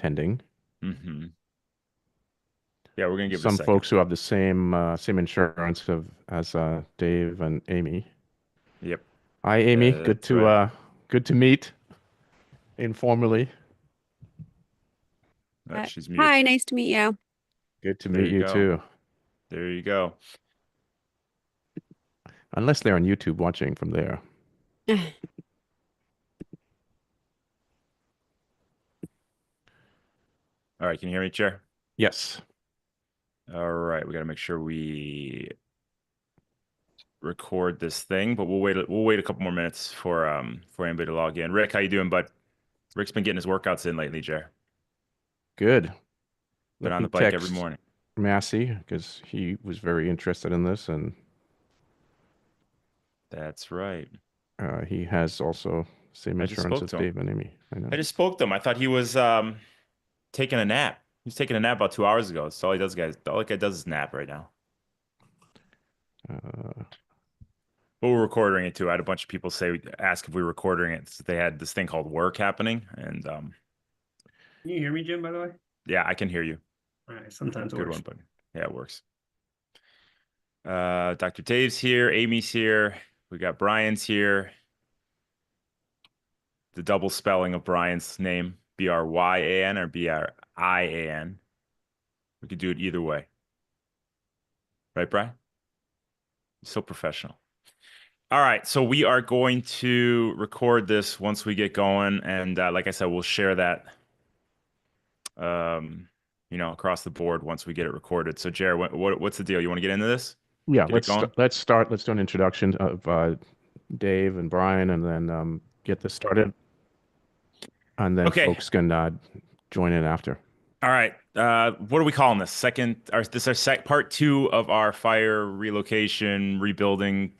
attending. Mm-hmm. Yeah, we're gonna give it a Some second. folks who have the same insurance as Dave and Amy. Yep, Hi, Amy. that's right. Good to meet informally. She's muted. Hi, nice to meet you. Good to There meet you you go. too. There you go. Unless they're on YouTube watching from there. All right, can you hear me, Chair? Yes. All right, we got to make sure we record this thing, but we'll wait a couple more minutes for anybody to log in. Rick, how you doing, bud? Rick's been getting his workouts in lately, Chair. Good. Been Let on me the bike every text morning. Massey because he was very interested in this, and That's right. he has also same I just insurance spoke as to him. Dave and Amy. I know. I just spoke to him. I thought he was taking a nap. He was taking a nap about 2 hours ago. That's all he does, guys. All the guy does is nap right now. Uh, But we're recording it too. I had a bunch of people ask if we were recording it. So they had this thing called work happening, and Can you hear me, Jim, by the way? yeah, I can hear you. All right, sometimes it Good works. one, buddy. Yeah, it works. Dr. Dave's here, Amy's here, we got Bryan's here. The double spelling of Bryan's name, Bryan or Brian. We could do it either way. Right, Bryan? So professional. All right, so we are going to record this once we get going, and like I said, we'll share that, across the board once we get it recorded. So, Jared, what's the deal? You want to get into this? yeah, Get it going? let's start. Let's do an introduction of Dave and Bryan, and then get this started, and then Okay. folks can join in after. All right. What are we calling this? This is our part two of our fire relocation, rebuilding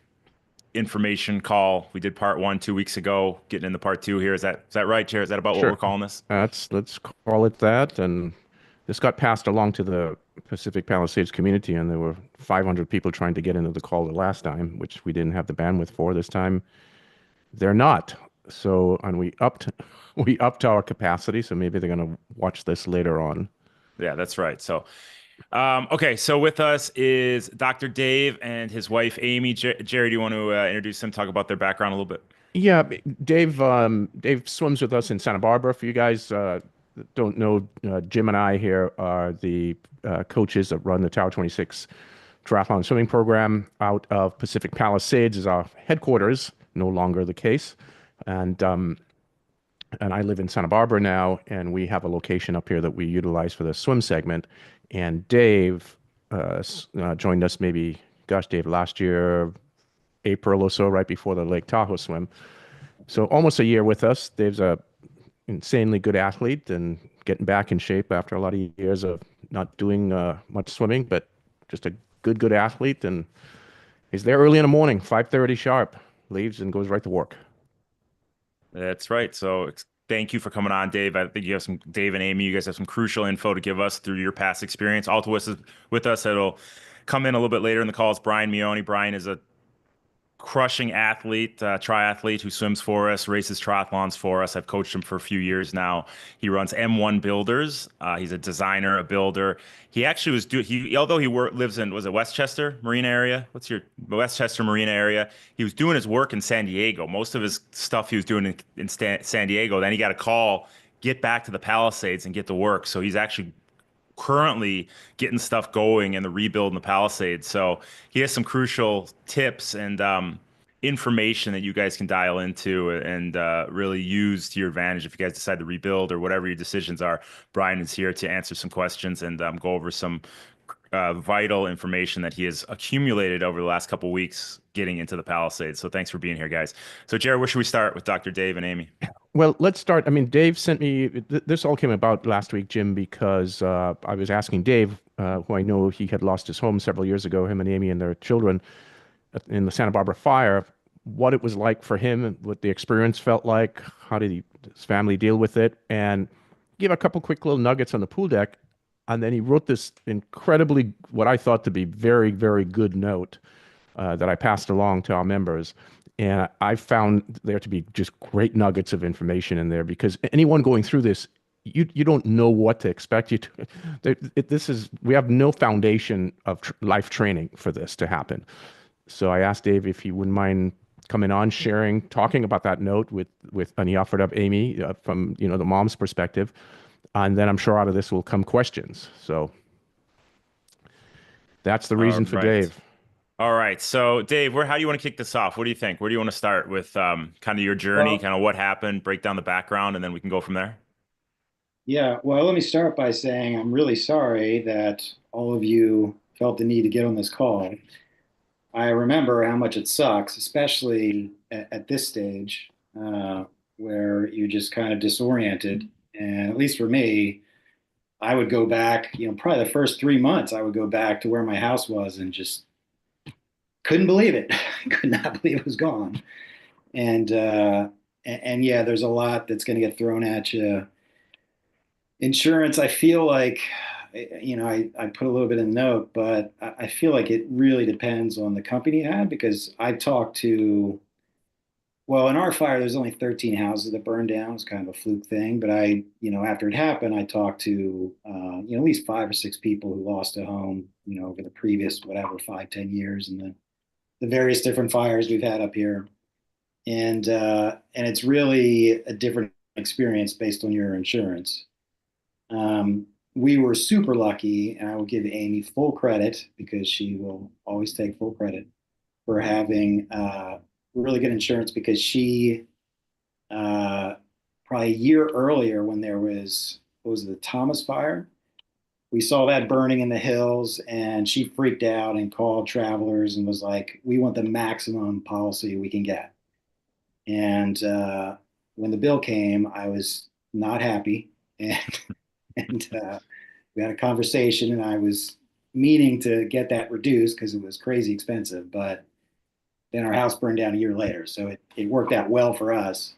information call. We did part one 2 weeks ago. Getting into part two here. Is that right, Chair? Is that about what we're Sure. calling this? Let's call it that. And this got passed along to the Pacific Palisades community, and there were 500 people trying to get into the call the last time, which we didn't have the bandwidth for. This time, they're not. So, and we upped our capacity. So maybe they're going to watch this later on. Yeah, that's right. So, okay. So with us is Dr. Dave and his wife, Amy. Jerry, do you want to introduce them, talk about their background a little bit? Yeah, Dave swims with us in Santa Barbara. For you guys don't know, Jim and I here are the coaches that run the Tower 26 triathlon swimming program out of Pacific Palisades is our headquarters, no longer the case. And I live in Santa Barbara now, and we have a location up here that we utilize for the swim segment. And Dave joined us maybe, gosh, Dave, last year, April or so, right before the Lake Tahoe swim. So almost a year with us. Dave's a insanely good athlete and getting back in shape after a lot of years of not doing much swimming, but just a good athlete. And he's there early in the morning, 5:30 sharp, leaves and goes right to work. That's right. So thank you for coming on, Dave. I think Dave and Amy, you guys have some crucial info to give us through your past experience. Also with us, it'll come in a little bit later in the call. It's Bryan Mione. Bryan is a crushing athlete, triathlete who swims for us, races triathlons for us. I've coached him for a few years now. He runs M1 Builders. He's a designer, a builder. He actually although lives in, was it Westchester Marina area? What's your Westchester Marina area? He was doing his work in San Diego. Most of his stuff he was doing in San Diego. Then he got a call, get back to the Palisades and get to work. So he's actually currently getting stuff going in the rebuild in the Palisades. So he has some crucial tips and information that you guys can dial into and really use to your advantage if you guys decide to rebuild or whatever your decisions are. Bryan is here to answer some questions and go over some vital information that he has accumulated over the last couple of weeks getting into the Palisades. So thanks for being here, guys. So Jared, where should we start with Dr. Dave and Amy? Well, let's start. I mean, Dave sent me this all came about last week, Jim, because I was asking Dave, who I know he had lost his home several years ago, him and Amy and their children in the Santa Barbara fire, what it was like for him, what the experience felt like, how did his family deal with it, and give a couple quick little nuggets on the pool deck. And then he wrote this incredibly, what I thought to be very good note that I passed along to our members. And I found there to be just great nuggets of information in there because anyone going through this you don't know what to expect. This is we have no foundation of life training for this to happen. So I asked Dave if he wouldn't mind coming on, sharing, talking about that note and he offered up Amy from the mom's perspective, and then I'm sure out of this will come questions. So that's the All reason for right. Dave. All right. So, Dave, how do you want to kick this off? What do you think? Where do you want to start with kind of your journey, Well, kind of what happened, break down the background, and then we can go from there? yeah, well, let me start by saying I'm really sorry that all of you felt the need to get on this call. I remember how much it sucks, especially at this stage, where you're just kind of disoriented. And at least for me, I would go back, probably the first 3 months, I would go back to where my house was and just couldn't believe it. Could not believe it was gone. And yeah, there's a lot that's going to get thrown at you. Insurance, I feel like, I put a little bit in the note, but I feel like it really depends on the company you have because I talked to, well, in our fire, there's only 13 houses that burned down. It's kind of a fluke thing. But after it happened, I talked to, at least 5 or 6 people who lost a home, over the previous, whatever, 5, 10 years and the various different fires we've had up here. And it's really a different experience based on your insurance. We were super lucky, and I will give Amy full credit because she will always take full credit for having really good insurance because she probably a year earlier when there was what was it, the Thomas fire? We saw that burning in the hills, and she freaked out and called Travelers and was like, "We want the maximum policy we can get." And when the bill came, I was not happy, and and we had a conversation, and I was meaning to get that reduced because it was crazy expensive. But then our house burned down a year later, so it worked out well for us.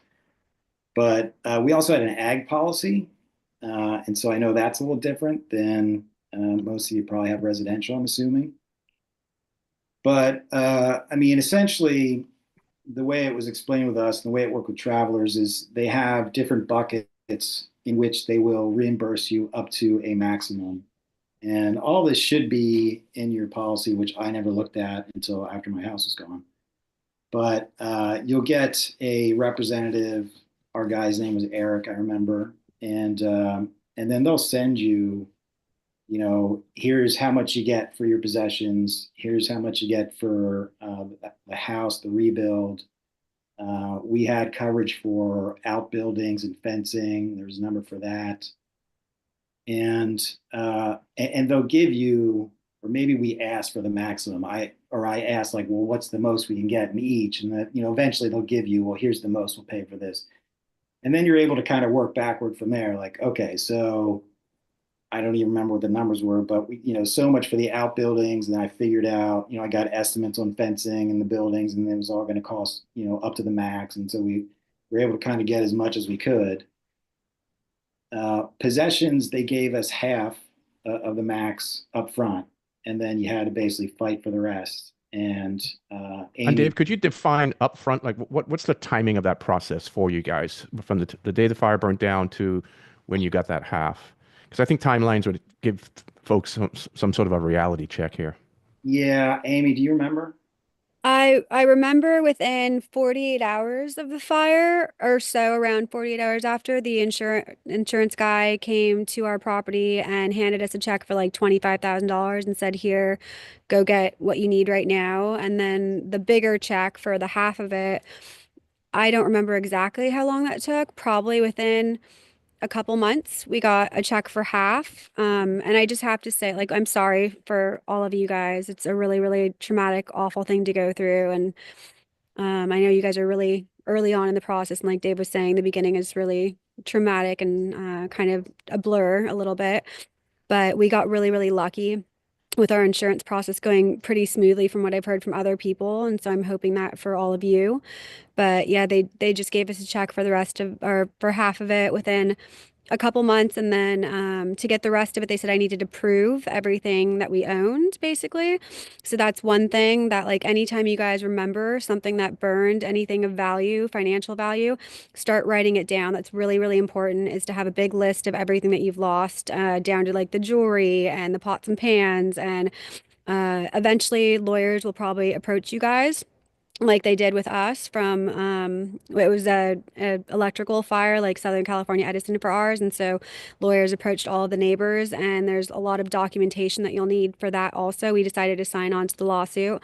But we also had an ag policy, and so I know that's a little different than most of you probably have residential, I'm assuming. But I mean, essentially, the way it was explained with us and the way it worked with Travelers is they have different buckets in which they will reimburse you up to a maximum. And all this should be in your policy, which I never looked at until after my house was gone. But you'll get a representative. Our guy's name was Eric, I remember, and then they'll send you, here's how much you get for your possessions. Here's how much you get for the house, the rebuild. We had coverage for outbuildings and fencing. There's a number for that, and they'll give you, or maybe we ask for the maximum. I asked like, well, what's the most we can get in each, and that eventually they'll give you, well, here's the most we'll pay for this, and then you're able to kind of work backward from there. Like, okay, so I don't even remember what the numbers were, but so much for the outbuildings, and then I figured out, I got estimates on fencing and the buildings, and it was all going to cost, up to the max, and so we were able to kind of get as much as we could. Possessions, they gave us half of the max up front, and then you had to basically fight for the rest. And Amy, Dave, could you define upfront, like what's the timing of that process for you guys from the day the fire burnt down to when you got that half? Because I think timelines would give folks some sort of a reality check here. yeah, Amy, do you remember? I remember within 48 hours of the fire or so, around 48 hours after, the insurance guy came to our property and handed us a check for like $25,000 and said, "Here, go get what you need right now." And then the bigger check for the half of it, I don't remember exactly how long that took, probably within a couple months, we got a check for half. And I just have to say, like, I'm sorry for all of you guys. It's a really, really traumatic, awful thing to go through. And I know you guys are really early on in the process. And like Dave was saying, the beginning is really traumatic and kind of a blur a little bit. But we got really, really lucky with our insurance process going pretty smoothly from what I've heard from other people. And so I'm hoping that for all of you. But yeah, they just gave us a check for the rest of, or for half of it within a couple months, and then to get the rest of it, they said I needed to prove everything that we owned, basically. So that's one thing that, like, anytime you guys remember something that burned, anything of value, financial value, start writing it down. That's really, really important, is to have a big list of everything that you've lost, down to like the jewelry and the pots and pans. And eventually, lawyers will probably approach you guys like they did with us from it was a electrical fire like Southern California Edison for ours, and so lawyers approached all the neighbors, and there's a lot of documentation that you'll need for that also. We decided to sign on to the lawsuit.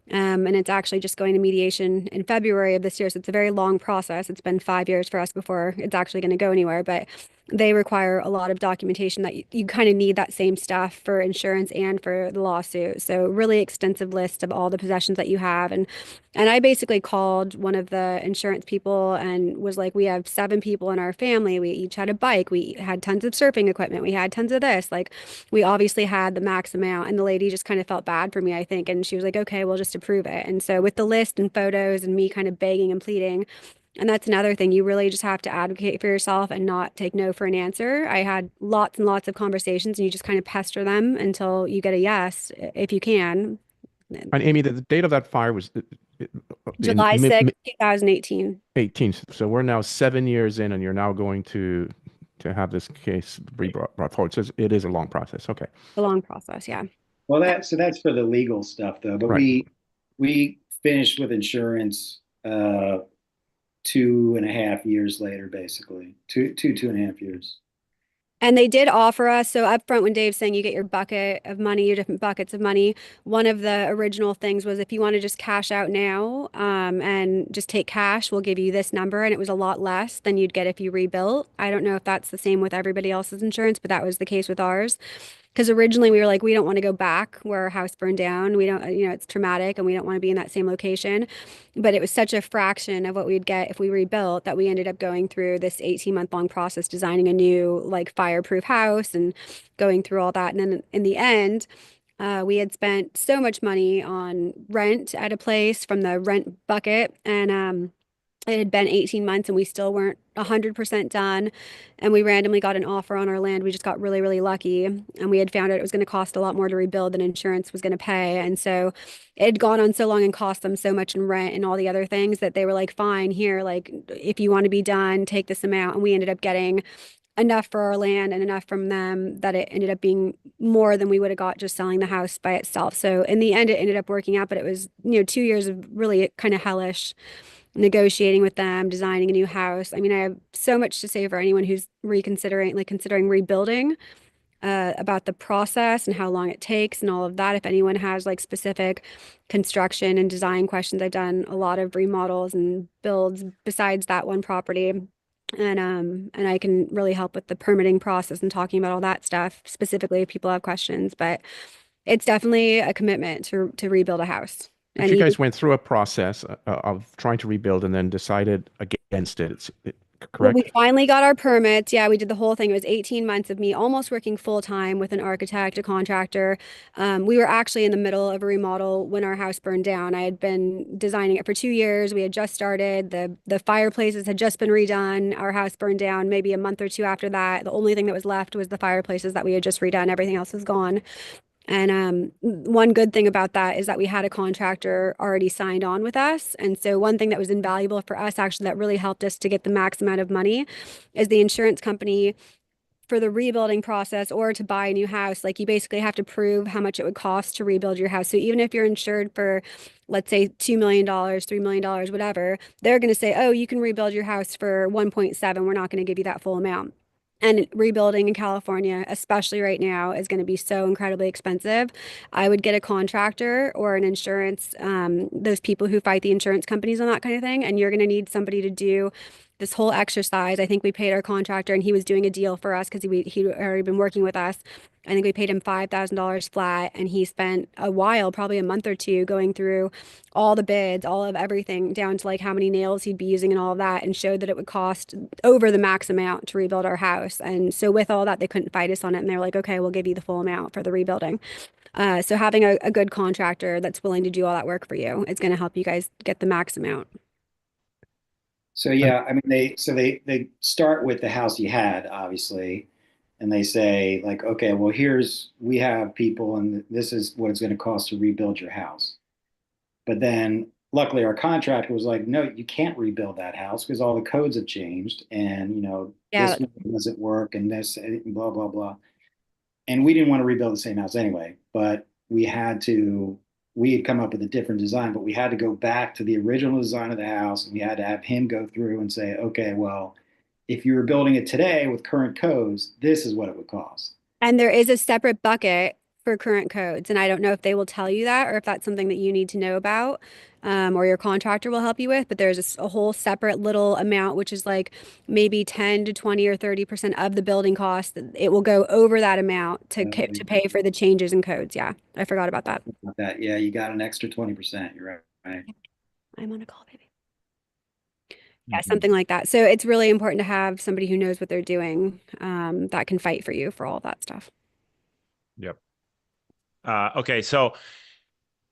And it's actually just going to mediation in February of this year. So it's a very long process. It's been 5 years for us before it's actually going to go anywhere. But they require a lot of documentation that you kind of need that same stuff for insurance and for the lawsuit. So really extensive list of all the possessions that you have. And I basically called one of the insurance people and was like, we have 7 people in our family. We each had a bike. We had tons of surfing equipment. We had tons of this. Like, we obviously had the max amount. And the lady just kind of felt bad for me, I think. And she was like, okay, we'll just approve it. And so with the list and photos and me kind of begging and pleading, and that's another thing, you really just have to advocate for yourself and not take no for an answer. I had lots and lots of conversations, and you just kind of pester them until you get a yes, if you can. And Amy, the date of that fire was in July 6th, 2018. 18. So we're now 7 years in, and you're now going to have this case brought forward. So it is a long process. Okay. A long process, yeah. Well, that's for the legal stuff though. But Right. we finished with insurance 2.5 years later, basically. 2.5 years. And they did offer us, so up front when Dave's saying you get your bucket of money, your different buckets of money, one of the original things was if you want to just cash out now, and just take cash, we'll give you this number. And it was a lot less than you'd get if you rebuilt. I don't know if that's the same with everybody else's insurance, but that was the case with ours. Because originally we were like, we don't want to go back where our house burned down. We don't, it's traumatic and we don't want to be in that same location. But it was such a fraction of what we'd get if we rebuilt that we ended up going through this 18-month long process, designing a new, like, fireproof house and going through all that. And then in the end, we had spent so much money on rent at a place from the rent bucket. And it had been 18 months and we still weren't 100% done. And we randomly got an offer on our land. We just got really, really lucky. And we had found out it was going to cost a lot more to rebuild than insurance was going to pay. And so it had gone on so long and cost them so much in rent and all the other things that they were like, fine, here, like, if you want to be done, take this amount. And we ended up getting enough for our land and enough from them that it ended up being more than we would have got just selling the house by itself. So in the end, it ended up working out, but it was, 2 years of really kind of hellish negotiating with them, designing a new house. I mean, I have so much to say for anyone who's considering rebuilding, about the process and how long it takes and all of that. If anyone has like specific construction and design questions, I've done a lot of remodels and builds besides that one property. And I can really help with the permitting process and talking about all that stuff, specifically if people have questions. But it's definitely a commitment to rebuild a house. But And you even guys went through a process of trying to rebuild and then decided against it. Well, we Correct? finally got our permits. Yeah, we did the whole thing. It was 18 months of me almost working full time with an architect, a contractor. We were actually in the middle of a remodel when our house burned down. I had been designing it for 2 years. We had just started. The fireplaces had just been redone. Our house burned down maybe a month or two after that. The only thing that was left was the fireplaces that we had just redone. Everything else was gone. And one good thing about that is that we had a contractor already signed on with us. And so one thing that was invaluable for us, actually, that really helped us to get the max amount of money, is the insurance company for the rebuilding process or to buy a new house. Like, you basically have to prove how much it would cost to rebuild your house. So even if you're insured for, let's say, $2 million, $3 million, whatever, they're going to say, oh, you can rebuild your house for 1.7. We're not going to give you that full amount. And rebuilding in California, especially right now, is going to be so incredibly expensive. I would get a contractor or an insurance, those people who fight the insurance companies on that kind of thing. And you're going to need somebody to do this whole exercise. I think we paid our contractor, and he was doing a deal for us because he'd already been working with us. I think we paid him $5,000 flat, and he spent a while, probably a month or two, going through all the bids, all of everything, down to like how many nails he'd be using and all of that, and showed that it would cost over the max amount to rebuild our house. And so with all that, they couldn't fight us on it, and they're like, okay, we'll give you the full amount for the rebuilding. So having a good contractor that's willing to do all that work for you is going to help you guys get the max amount. So yeah, I mean they start with the house you had, obviously, and they say like, okay, well we have people and this is what it's going to cost to rebuild your house. But then luckily our contractor was like, no, you can't rebuild that house because all the codes have changed and Yeah. this doesn't work and this and blah blah blah. And we didn't want to rebuild the same house anyway, but we had come up with a different design, but we had to go back to the original design of the house and we had to have him go through and say, okay, well, if you were building it today with current codes, this is what it would cost. And there is a separate bucket for current codes. And I don't know if they will tell you that or if that's something that you need to know about, or your contractor will help you with. But there's a whole separate little amount, which is like maybe 10 to 20 or 30% of the building cost. It will go over that amount to pay for the changes in codes. Yeah, I forgot about that. Yeah, you got an extra 20%. You're right. I'm on a call, baby. Yeah, something like that. So it's really important to have somebody who knows what they're doing, that can fight for you for all that stuff. Yep. Okay, so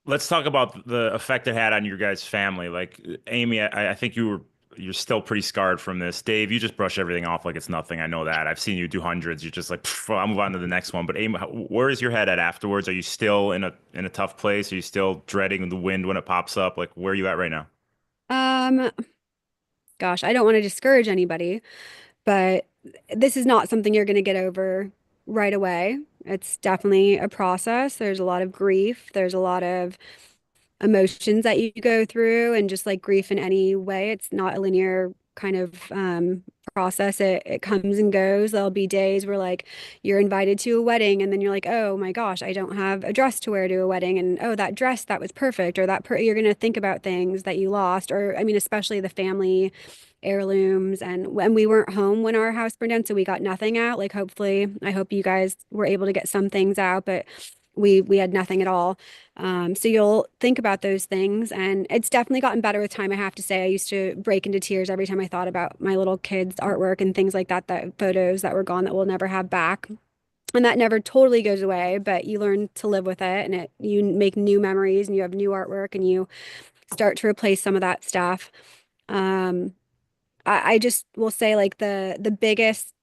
let's talk about the effect it had on your guys' family. Like Amy, I think you're still pretty scarred from this. Dave, you just brush everything off like it's nothing. I know that. I've seen you do hundreds. You're just like, well, I'll move on to the next one. But Amy, where is your head at afterwards? Are you still in a tough place? Are you still dreading the wind when it pops up? Like, where are you at right now? Um, Gosh, I don't want to discourage anybody, but this is not something you're going to get over right away. It's definitely a process. There's a lot of grief. There's a lot of emotions that you go through, and just like grief in any way, it's not a linear kind of process. It comes and goes. There'll be days where like you're invited to a wedding and then you're like, oh my gosh, I don't have a dress to wear to a wedding, and oh, that dress that was perfect, or you're going to think about things that you lost, or I mean especially the family heirlooms. And when we weren't home when our house burned down, so we got nothing out. Like hopefully, I hope you guys were able to get some things out, but we had nothing at all. So you'll think about those things, and it's definitely gotten better with time. I have to say, I used to break into tears every time I thought about my little kids' artwork and things like that, that photos that were gone that we'll never have back. And that never totally goes away, but you learn to live with it, and you make new memories and you have new artwork and you start to replace some of that stuff. Um, I just will say like the biggest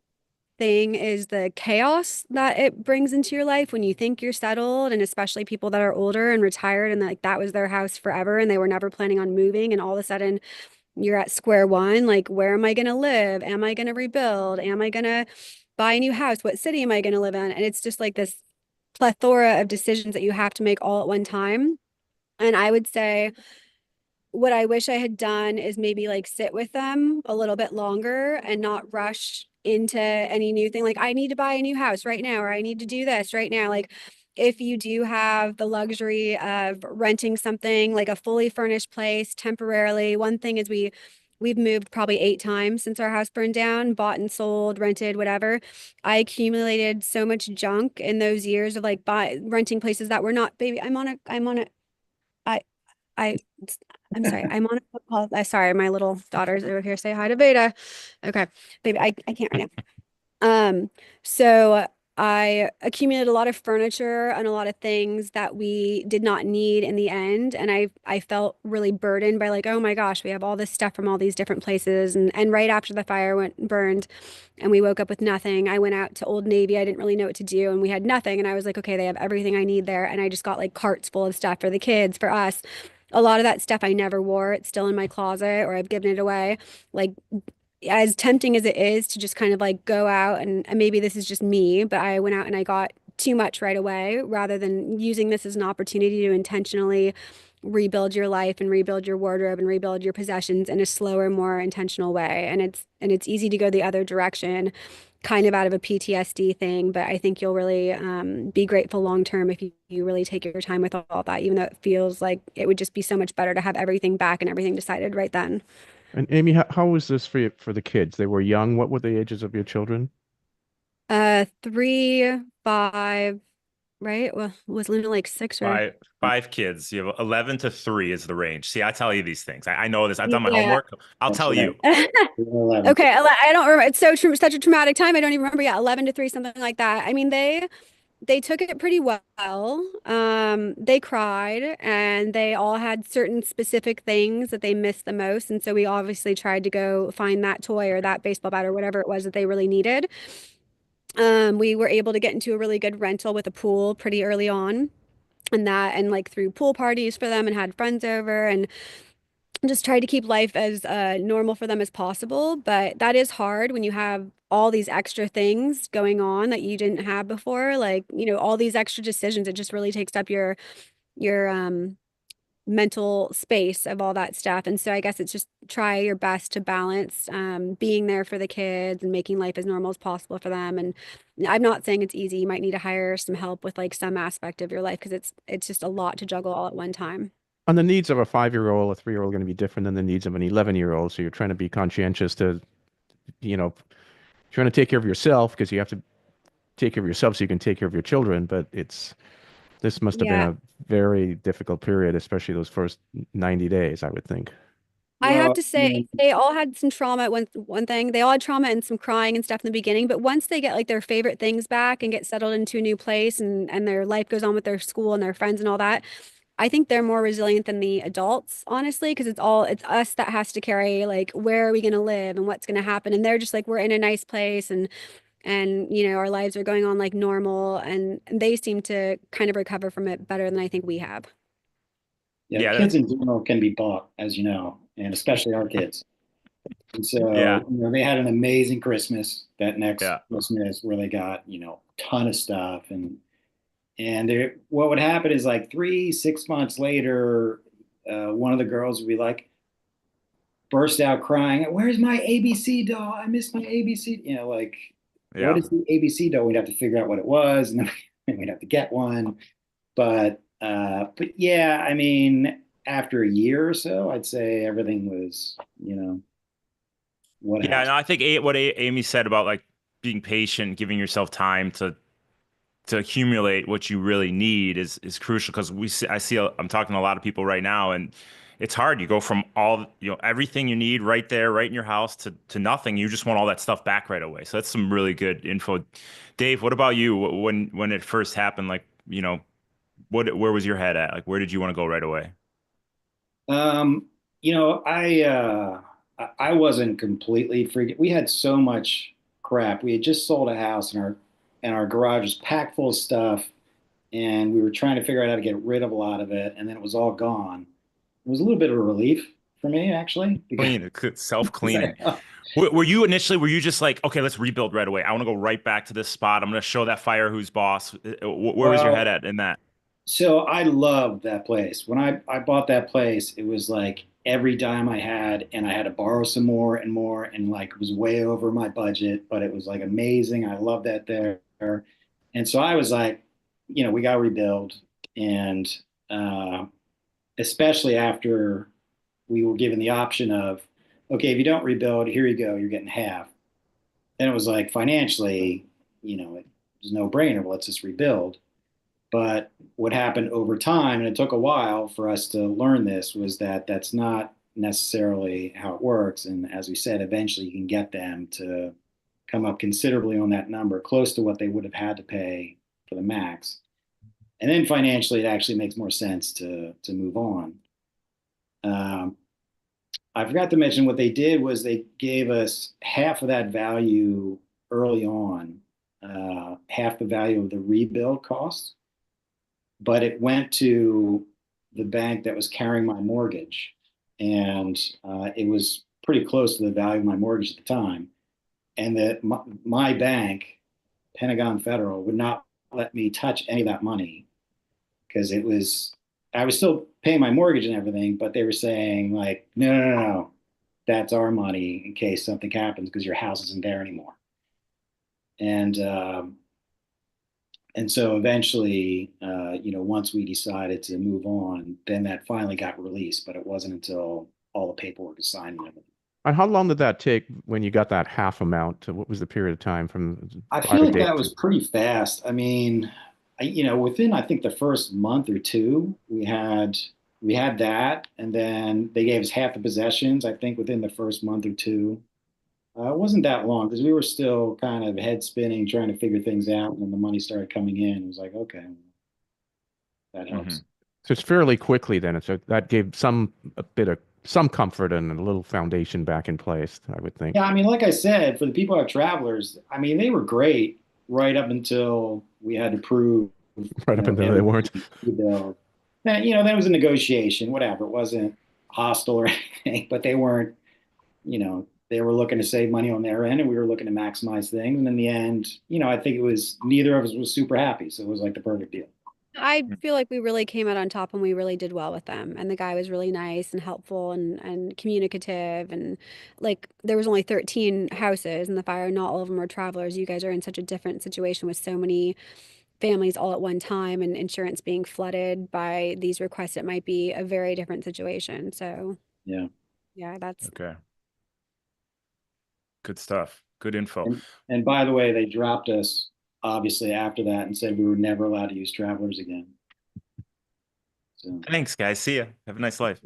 thing is the chaos that it brings into your life when you think you're settled, and especially people that are older and retired and like that was their house forever and they were never planning on moving, and all of a sudden you're at square one. Like, where am I going to live? Am I going to rebuild? Am I going to buy a new house? What city am I going to live in? And it's just like this plethora of decisions that you have to make all at one time. And I would say what I wish I had done is maybe like sit with them a little bit longer and not rush into any new thing. Like, I need to buy a new house right now, or I need to do this right now. Like, if you do have the luxury of renting something like a fully furnished place temporarily, one thing is we've moved probably 8 times since our house burned down, bought and sold, rented, whatever. I accumulated so much junk in those years of like renting places that were not, baby, I, I, I'm sorry. I'm on a phone call. Sorry, my little daughter's over here. Say hi to Beta. Okay, baby, I can't right now. So I accumulated a lot of furniture and a lot of things that we did not need in the end. And I felt really burdened by like, oh my gosh, we have all this stuff from all these different places. And right after the fire burned and we woke up with nothing, I went out to Old Navy. I didn't really know what to do, and we had nothing. And I was like, okay, they have everything I need there. And I just got like carts full of stuff for the kids, for us. A lot of that stuff I never wore. It's still in my closet, or I've given it away. Like, as tempting as it is to just kind of like go out and maybe this is just me, but I went out and I got too much right away rather than using this as an opportunity to intentionally rebuild your life and rebuild your wardrobe and rebuild your possessions in a slower, more intentional way. And it's easy to go the other direction, kind of out of a PTSD thing, but I think you'll really be grateful long term if you really take your time with all that, even though it feels like it would just be so much better to have everything back and everything decided right then. And Amy, how was this for for the kids? They were young. What were the ages of your children? 3, 5, right? Well, was Luna like 6 or Five kids. You have 11 to 3 is the range. See, I tell you these things. I know this. I've done my yeah. homework. I'll That's tell right. you. Okay, I don't remember. It's such a traumatic time. I don't even remember. Yeah, 11 to 3, something like that. I mean, They took it pretty well. They cried and they all had certain specific things that they missed the most. And so we obviously tried to go find that toy or that baseball bat or whatever it was that they really needed. We were able to get into a really good rental with a pool pretty early on, and like threw pool parties for them and had friends over and just tried to keep life as normal for them as possible. But that is hard when you have all these extra things going on that you didn't have before, like, all these extra decisions. It just really takes up your mental space of all that stuff. And so I guess it's just try your best to balance being there for the kids and making life as normal as possible for them. And I'm not saying it's easy. You might need to hire some help with like some aspect of your life because it's just a lot to juggle all at one time. And the needs of a 5-year-old, a 3-year-old are going to be different than the needs of an 11-year-old. So you're trying to be conscientious to, you know, trying to take care of yourself because you have to take care of yourself so you can take care of your children. But this must have been Yeah. a very difficult period, especially those first 90 days, I would think. I have Well, to say they all had some trauma. One thing, they all had trauma and some crying and stuff in the beginning, but once they get like their favorite things back and get settled into a new place and their life goes on with their school and their friends and all that, I think they're more resilient than the adults, honestly, because it's us that has to carry like where are we going to live and what's going to happen, and they're just like we're in a nice place and our lives are going on like normal, and they seem to kind of recover from it better than I think we have. yeah, Yeah, kids in general can be bought, as you know, and especially our kids. And yeah, so, they had an amazing Christmas that next yeah. Christmas where they got, a ton of stuff. And what would happen is like 6 months later, one of the girls would be like, burst out crying, "Where's my ABC doll? I miss my ABC." Like, what Yeah. is the ABC doll? We'd have to figure out what it was, and then we'd have to get one. But yeah, I mean, after a year or so, I'd say everything was, what Yeah, has. and I think what Amy said about like being patient, giving yourself time to accumulate what you really need is crucial because I see I'm talking to a lot of people right now and it's hard. You go from everything you need right there, right in your house to nothing. You just want all that stuff back right away. So that's some really good info. Dave, what about you? When it first happened, like, where was your head at? Like, where did you want to go right away? Um, I wasn't completely freaked. We had so much crap. We had just sold a house and our garage was packed full of stuff, and we were trying to figure out how to get rid of a lot of it, and then it was all gone. It was a little bit of a relief for me, actually, because Clean, self-cleaning. Were you just like, okay, let's rebuild right away. I want to go right back to this spot. I'm going to show that fire who's boss. Where was your head well, at in that? so I loved that place. When I bought that place, it was like every dime I had, and I had to borrow some more and more, and like it was way over my budget, but it was like amazing. I loved that there. And so I was like, we got to rebuild. And uh, especially after we were given the option of, okay, if you don't rebuild, here you go, you're getting half. Then it was like financially, it was no brainer. Let's just rebuild. But what happened over time, and it took a while for us to learn this, was that that's not necessarily how it works. And as we said, eventually you can get them to come up considerably on that number, close to what they would have had to pay for the max. And then financially, it actually makes more sense to move on. Um, I forgot to mention what they did was they gave us half of that value early on, half the value of the rebuild cost, but it went to the bank that was carrying my mortgage. And it was pretty close to the value of my mortgage at the time. And that my bank, Pentagon Federal, would not let me touch any of that money because I was still paying my mortgage and everything, but they were saying like, no, no, no, no, that's our money in case something happens because your house isn't there anymore. And and so eventually, once we decided to move on, then that finally got released, but it wasn't until all the paperwork was signed and everything. And how long did that take when you got that half amount? What was the period of time from I buy feel like date that was to? pretty fast. I mean, within I think the first month or two, we had that, and then they gave us half the possessions. I think within the first month or two, It wasn't that long because we were still kind of head spinning, trying to figure things out. And then the money started coming in. It was like, okay, that Hmm. helps. So it's fairly quickly then. So that gave a bit of some comfort and a little foundation back in place, I would Yeah, think. I mean, like I said, for the people who have travelers, I mean, they were great right up until we had to prove, Right up until they weren't. everything to build. Then, that was a negotiation, whatever. It wasn't hostile or anything, but they weren't, they were looking to save money on their end and we were looking to maximize things. And in the end, I think it was neither of us was super happy. So it was like the perfect deal. I feel like we really came out on top and we really did well with them. And the guy was really nice and helpful and communicative. And like there was only 13 houses in the fire. Not all of them were travelers. You guys are in such a different situation with so many families all at one time and insurance being flooded by these requests. It might be a very different situation. So Yeah. yeah, that's Okay. Good stuff. Good info. And by the way, they dropped us obviously after that and said we were never allowed to use travelers again. So Thanks, guys. See ya. Have a nice life.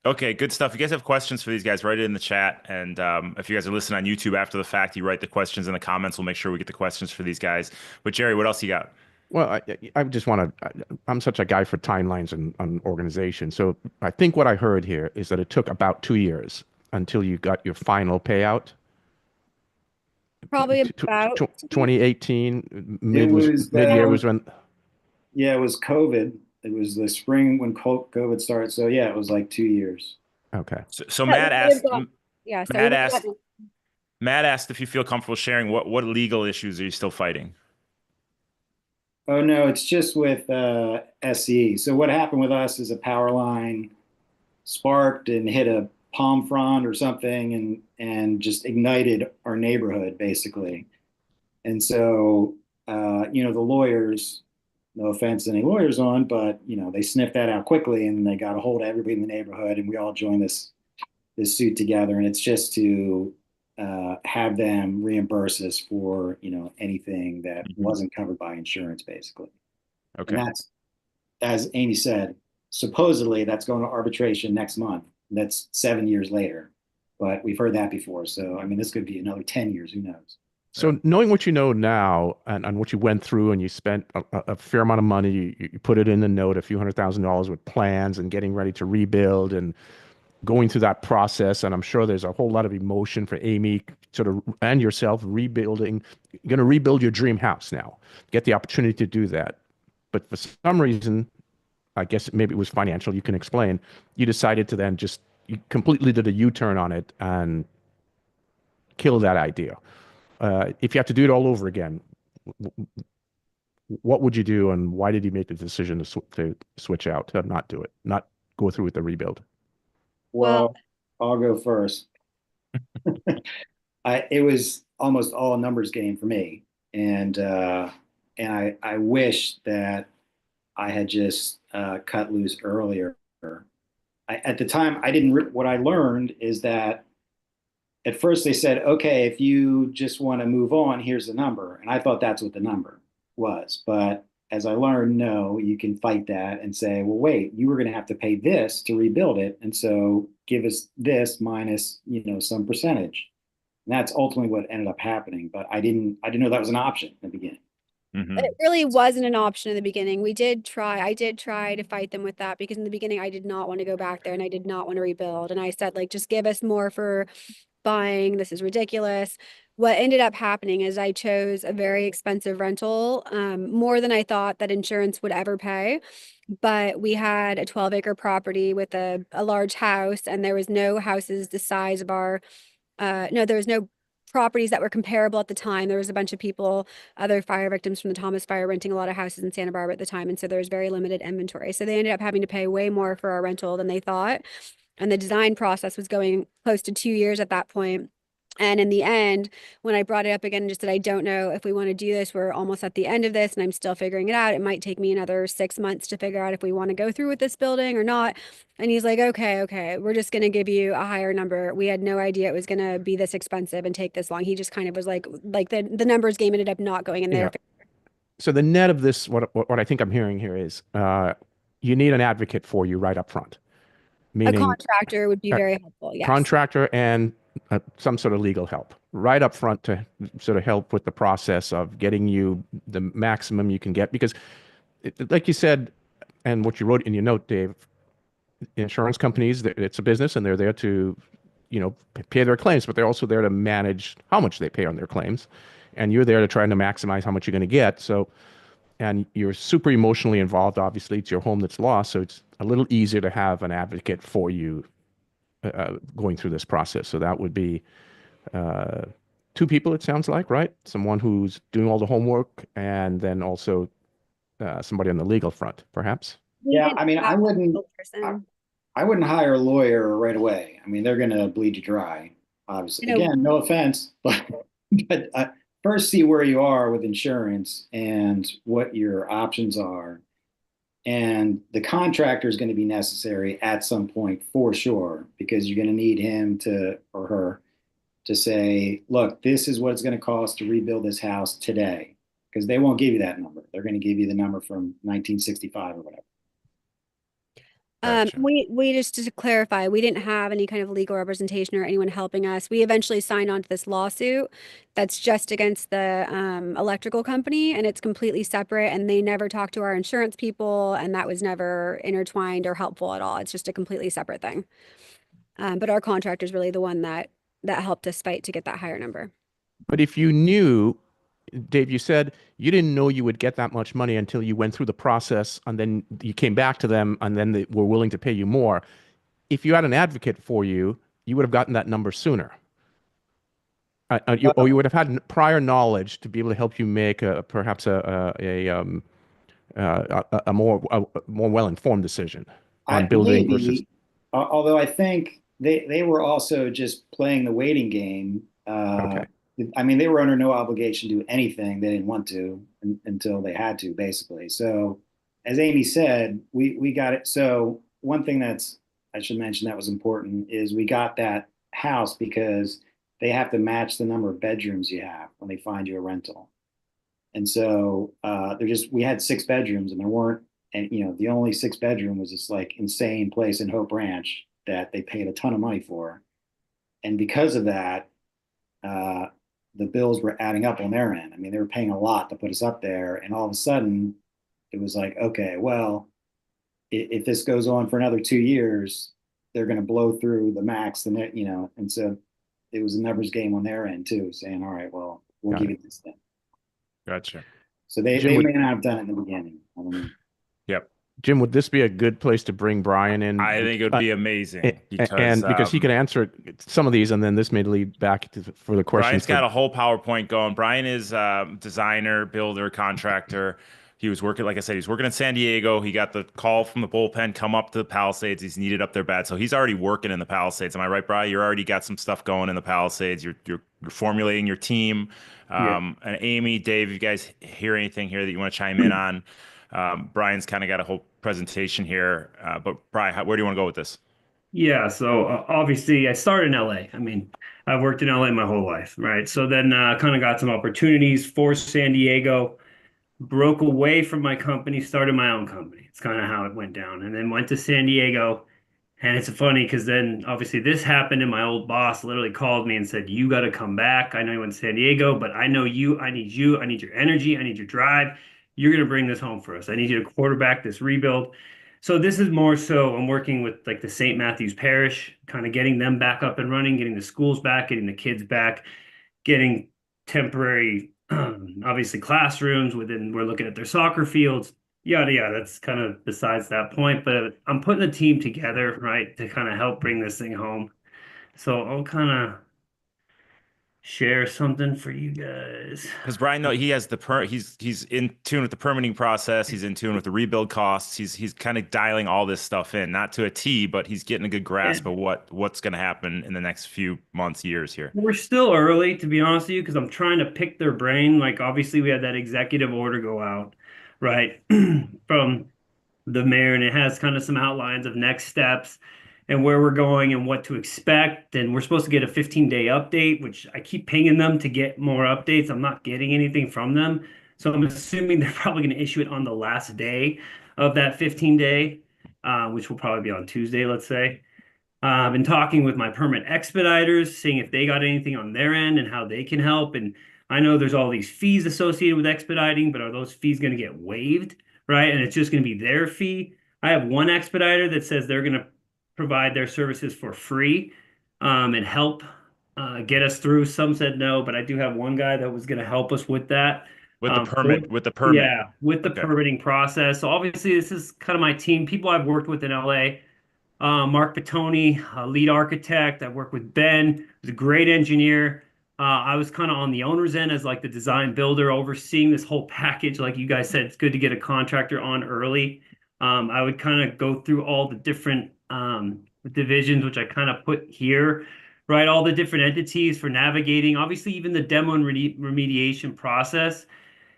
Okay, good stuff. If you guys have questions for these guys, write it in the chat. And if you guys are listening on YouTube after the fact, you write the questions in the comments. We'll make sure we get the questions for these guys. But Jerry, what else you got? Well, I just want to, I'm such a guy for timelines and organization. So I think what I heard here is that it took about 2 years until you got your final payout. probably about 2018, it was mid-year was when, yeah, it was COVID. It was the spring when COVID started. So yeah, it was like 2 years. okay. So yeah, Matt asked, yeah, so we Matt would have asked, gotten Matt asked if you feel comfortable sharing what legal issues are you still fighting? Oh no, it's just with SE. So what happened with us is a power line sparked and hit a palm frond or something and just ignited our neighborhood basically. And so the lawyers, no offense to any lawyers on, but they sniffed that out quickly and they got a hold of everybody in the neighborhood and we all joined this suit together. And it's just to have them reimburse us for anything that wasn't covered by insurance, basically. And Okay. that's, as Amy said, supposedly that's going to arbitration next month. That's 7 years later, but we've heard that before. So I mean, this could be another 10 years. Who knows? So knowing what you know now and what you went through and you spent a fair amount of money, you put it in the note, a few $100,000 with plans and getting ready to rebuild and going through that process. And I'm sure there's a whole lot of emotion for Amy sort of and yourself rebuilding. You're going to rebuild your dream house now, get the opportunity to do that. But for some reason, I guess maybe it was financial, you can explain, you decided to then just you completely did a U-turn on it and kill that idea. If you have to do it all over again, what would you do, and why did you make the decision to switch out, to not do it, not go through with the rebuild? well, Well, I'll go first. It was almost all a numbers game for me, and I wish that I had just cut loose earlier. At the time, I didn't. What I learned is that at first they said, okay, if you just want to move on, here's the number. And I thought that's what the number was. But as I learned, no, you can fight that and say, well, wait, you were going to have to pay this to rebuild it. And so give us this minus, some percentage. And that's ultimately what ended up happening. But I didn't know that was an option in the beginning. it really wasn't an option in the beginning. I did try to fight them with that because in the beginning I did not want to go back there and I did not want to rebuild. And I said, like, just give us more for buying. This is ridiculous. What ended up happening is I chose a very expensive rental, more than I thought that insurance would ever pay. But we had a 12-acre property with a large house, and there was no houses the size of our, no, there was no properties that were comparable at the time. There was a bunch of people, other fire victims from the Thomas Fire, renting a lot of houses in Santa Barbara at the time. And so there was very limited inventory. So they ended up having to pay way more for our rental than they thought. And the design process was going close to 2 years at that point. And in the end, when I brought it up again and just said, I don't know if we want to do this, we're almost at the end of this and I'm still figuring it out. It might take me another 6 months to figure out if we want to go through with this building or not. And he's like, okay, we're just going to give you a higher number. We had no idea it was going to be this expensive and take this long. He just kind of was like the numbers game ended up not going in Yeah. there. So the net of this, what I think I'm hearing here is you need an advocate for you right up front, A meaning contractor would be a very helpful. Yes. contractor and some sort of legal help right up front to sort of help with the process of getting you the maximum you can get. Because, like you said, and what you wrote in your note, Dave, insurance companies, it's a business and they're there to, pay their claims, but they're also there to manage how much they pay on their claims. And you're there to try to maximize how much you're going to get. So, and you're super emotionally involved. Obviously, it's your home that's lost. So it's a little easier to have an advocate for you going through this process. So that would be uh, two people, it sounds like, right? Someone who's doing all the homework and then also somebody on the legal front, perhaps. We Yeah, didn't I mean, have I a wouldn't, legal person. I wouldn't hire a lawyer right away. I mean, they're going to bleed you dry, obviously. You know, Again, no offense, but first see where you are with insurance and what your options are. And the contractor is going to be necessary at some point for sure, because you're going to need him to or her to say, look, this is what it's going to cost to rebuild this house today. Because they won't give you that number. They're going to give you the number from 1965 or whatever. Gotcha. we just to clarify, we didn't have any kind of legal representation or anyone helping us. We eventually signed on to this lawsuit that's just against the electrical company, and it's completely separate, and they never talked to our insurance people, and that was never intertwined or helpful at all. It's just a completely separate thing. But our contractor is really the one that helped us fight to get that higher number. But if you knew, Dave, you said you didn't know you would get that much money until you went through the process and then you came back to them and then they were willing to pay you more. If you had an advocate for you, you would have gotten that number sooner. Or you would have had prior knowledge to be able to help you make perhaps a more well-informed decision on building versus. Maybe, although I think they were also just playing the waiting game. Okay. I mean, they were under no obligation to do anything they didn't want to until they had to, basically. So, as Amy said, we got it. So, one thing I should mention that was important is we got that house because they have to match the number of bedrooms you have when they find you a rental. And so we had 6 bedrooms and there weren't, and the only 6 bedroom was this like insane place in Hope Ranch that they paid a ton of money for. And because of that, uh, the bills were adding up on their end. I mean, they were paying a lot to put us up there. And all of a sudden it was like, okay, well, if this goes on for another 2 years, they're going to blow through the max, and so it was a numbers game on their end too, saying, all right, well, we'll Got give it. you this thing. Gotcha. So they Jim, may not have done it in the beginning. I don't know. Yep. Jim, would this be a good place to bring Bryan in? I think it would be amazing And because he can answer some of these, and then this may lead back for the questions. Bryan's got a whole PowerPoint going. Bryan is designer, builder, contractor. He was working, like I said, he's working in San Diego. He got the call from the bullpen, come up to the Palisades. He's needed up there bad. So he's already working in the Palisades. Am I right, Bryan? You're already got some stuff going in the Palisades. You're formulating your team. And Amy, Dave, you guys hear anything here that you want to chime in on? Bryan's kind of got a whole presentation here. But Bryan, where do you want to go with this? Yeah, so obviously I started in LA. I mean, I've worked in LA my whole life, right? So then kind of got some opportunities for San Diego, broke away from my company, started my own company. It's kind of how it went down. And then went to San Diego. And it's funny because then obviously this happened and my old boss literally called me and said, you got to come back. I know you went to San Diego, but I know you. I need you. I need your energy. I need your drive. You're going to bring this home for us. I need you to quarterback this rebuild. So this is more so I'm working with like the St. Matthew's Parish, kind of getting them back up and running, getting the schools back, getting the kids back, getting temporary, obviously classrooms within, we're looking at their soccer fields, yada, yada. That's kind of besides that point, but I'm putting a team together, right, to kind of help bring this thing home. So I'll kind of share something for you guys. Because Bryan, no, he has he's in tune with the permitting process. He's in tune with the rebuild costs. He's kind of dialing all this stuff in, not to a T, but he's getting a good grasp of what's going to happen in the next few months, years here. We're still early, to be honest with you, because I'm trying to pick their brain. Like obviously we had that executive order go out, right, from the mayor, and it has kind of some outlines of next steps and where we're going and what to expect. And we're supposed to get a 15-day update, which I keep pinging them to get more updates. I'm not getting anything from them. So I'm assuming they're probably going to issue it on the last day of that 15-day, which will probably be on Tuesday, let's say. I've been talking with my permit expediters, seeing if they got anything on their end and how they can help. And I know there's all these fees associated with expediting, but are those fees going to get waived, right? And it's just going to be their fee. I have one expediter that says they're going to provide their services for free and help get us through. Some said no, but I do have one guy that was going to help us with that. With the permit, with the permit. Yeah, with the Okay. permitting process. So obviously, this is kind of my team, people I've worked with in LA. Mark Petoni, lead architect. I worked with Ben, who's a great engineer. I was kind of on the owner's end as like the design builder, overseeing this whole package. Like you guys said, it's good to get a contractor on early. I would kind of go through all the different divisions, which I kind of put here, right? All the different entities for navigating, obviously, even the demo and remediation process.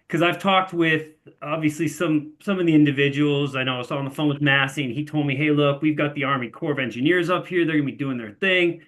Because I've talked with obviously some of the individuals. I know I was on the phone with Massey, and he told me, "Hey, look, we've got the Army Corps of Engineers up here. They're gonna be doing their thing."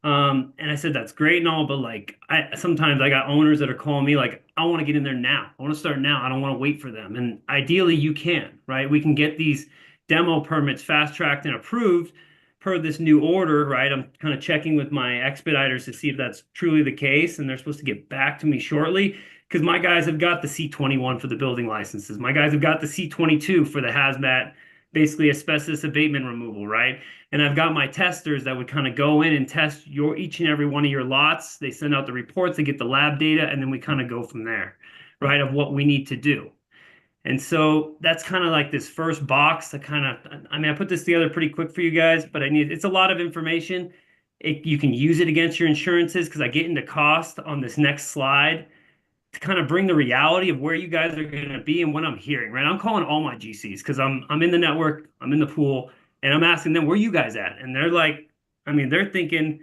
And I said, "That's great and all, but like, I sometimes I got owners that are calling me like, I want to get in there now. I want to start now. I don't want to wait for them." And ideally, you can, right? We can get these demo permits fast tracked and approved per this new order, right? I'm kind of checking with my expediters to see if that's truly the case, and they're supposed to get back to me shortly because my guys have got the C21 for the building licenses. My guys have got the C22 for the hazmat, basically asbestos abatement removal, right? And I've got my testers that would kind of go in and test each and every one of your lots. They send out the reports, they get the lab data, and then we kind of go from there, right, of what we need to do. And so that's kind of like this first box that kind of, I mean, I put this together pretty quick for you guys, but it's a lot of information. You can use it against your insurances because I get into cost on this next slide to kind of bring the reality of where you guys are going to be and what I'm hearing, right? I'm calling all my GCs because I'm in the network, I'm in the pool, and I'm asking them, where you guys at? And they're like, I mean, they're thinking,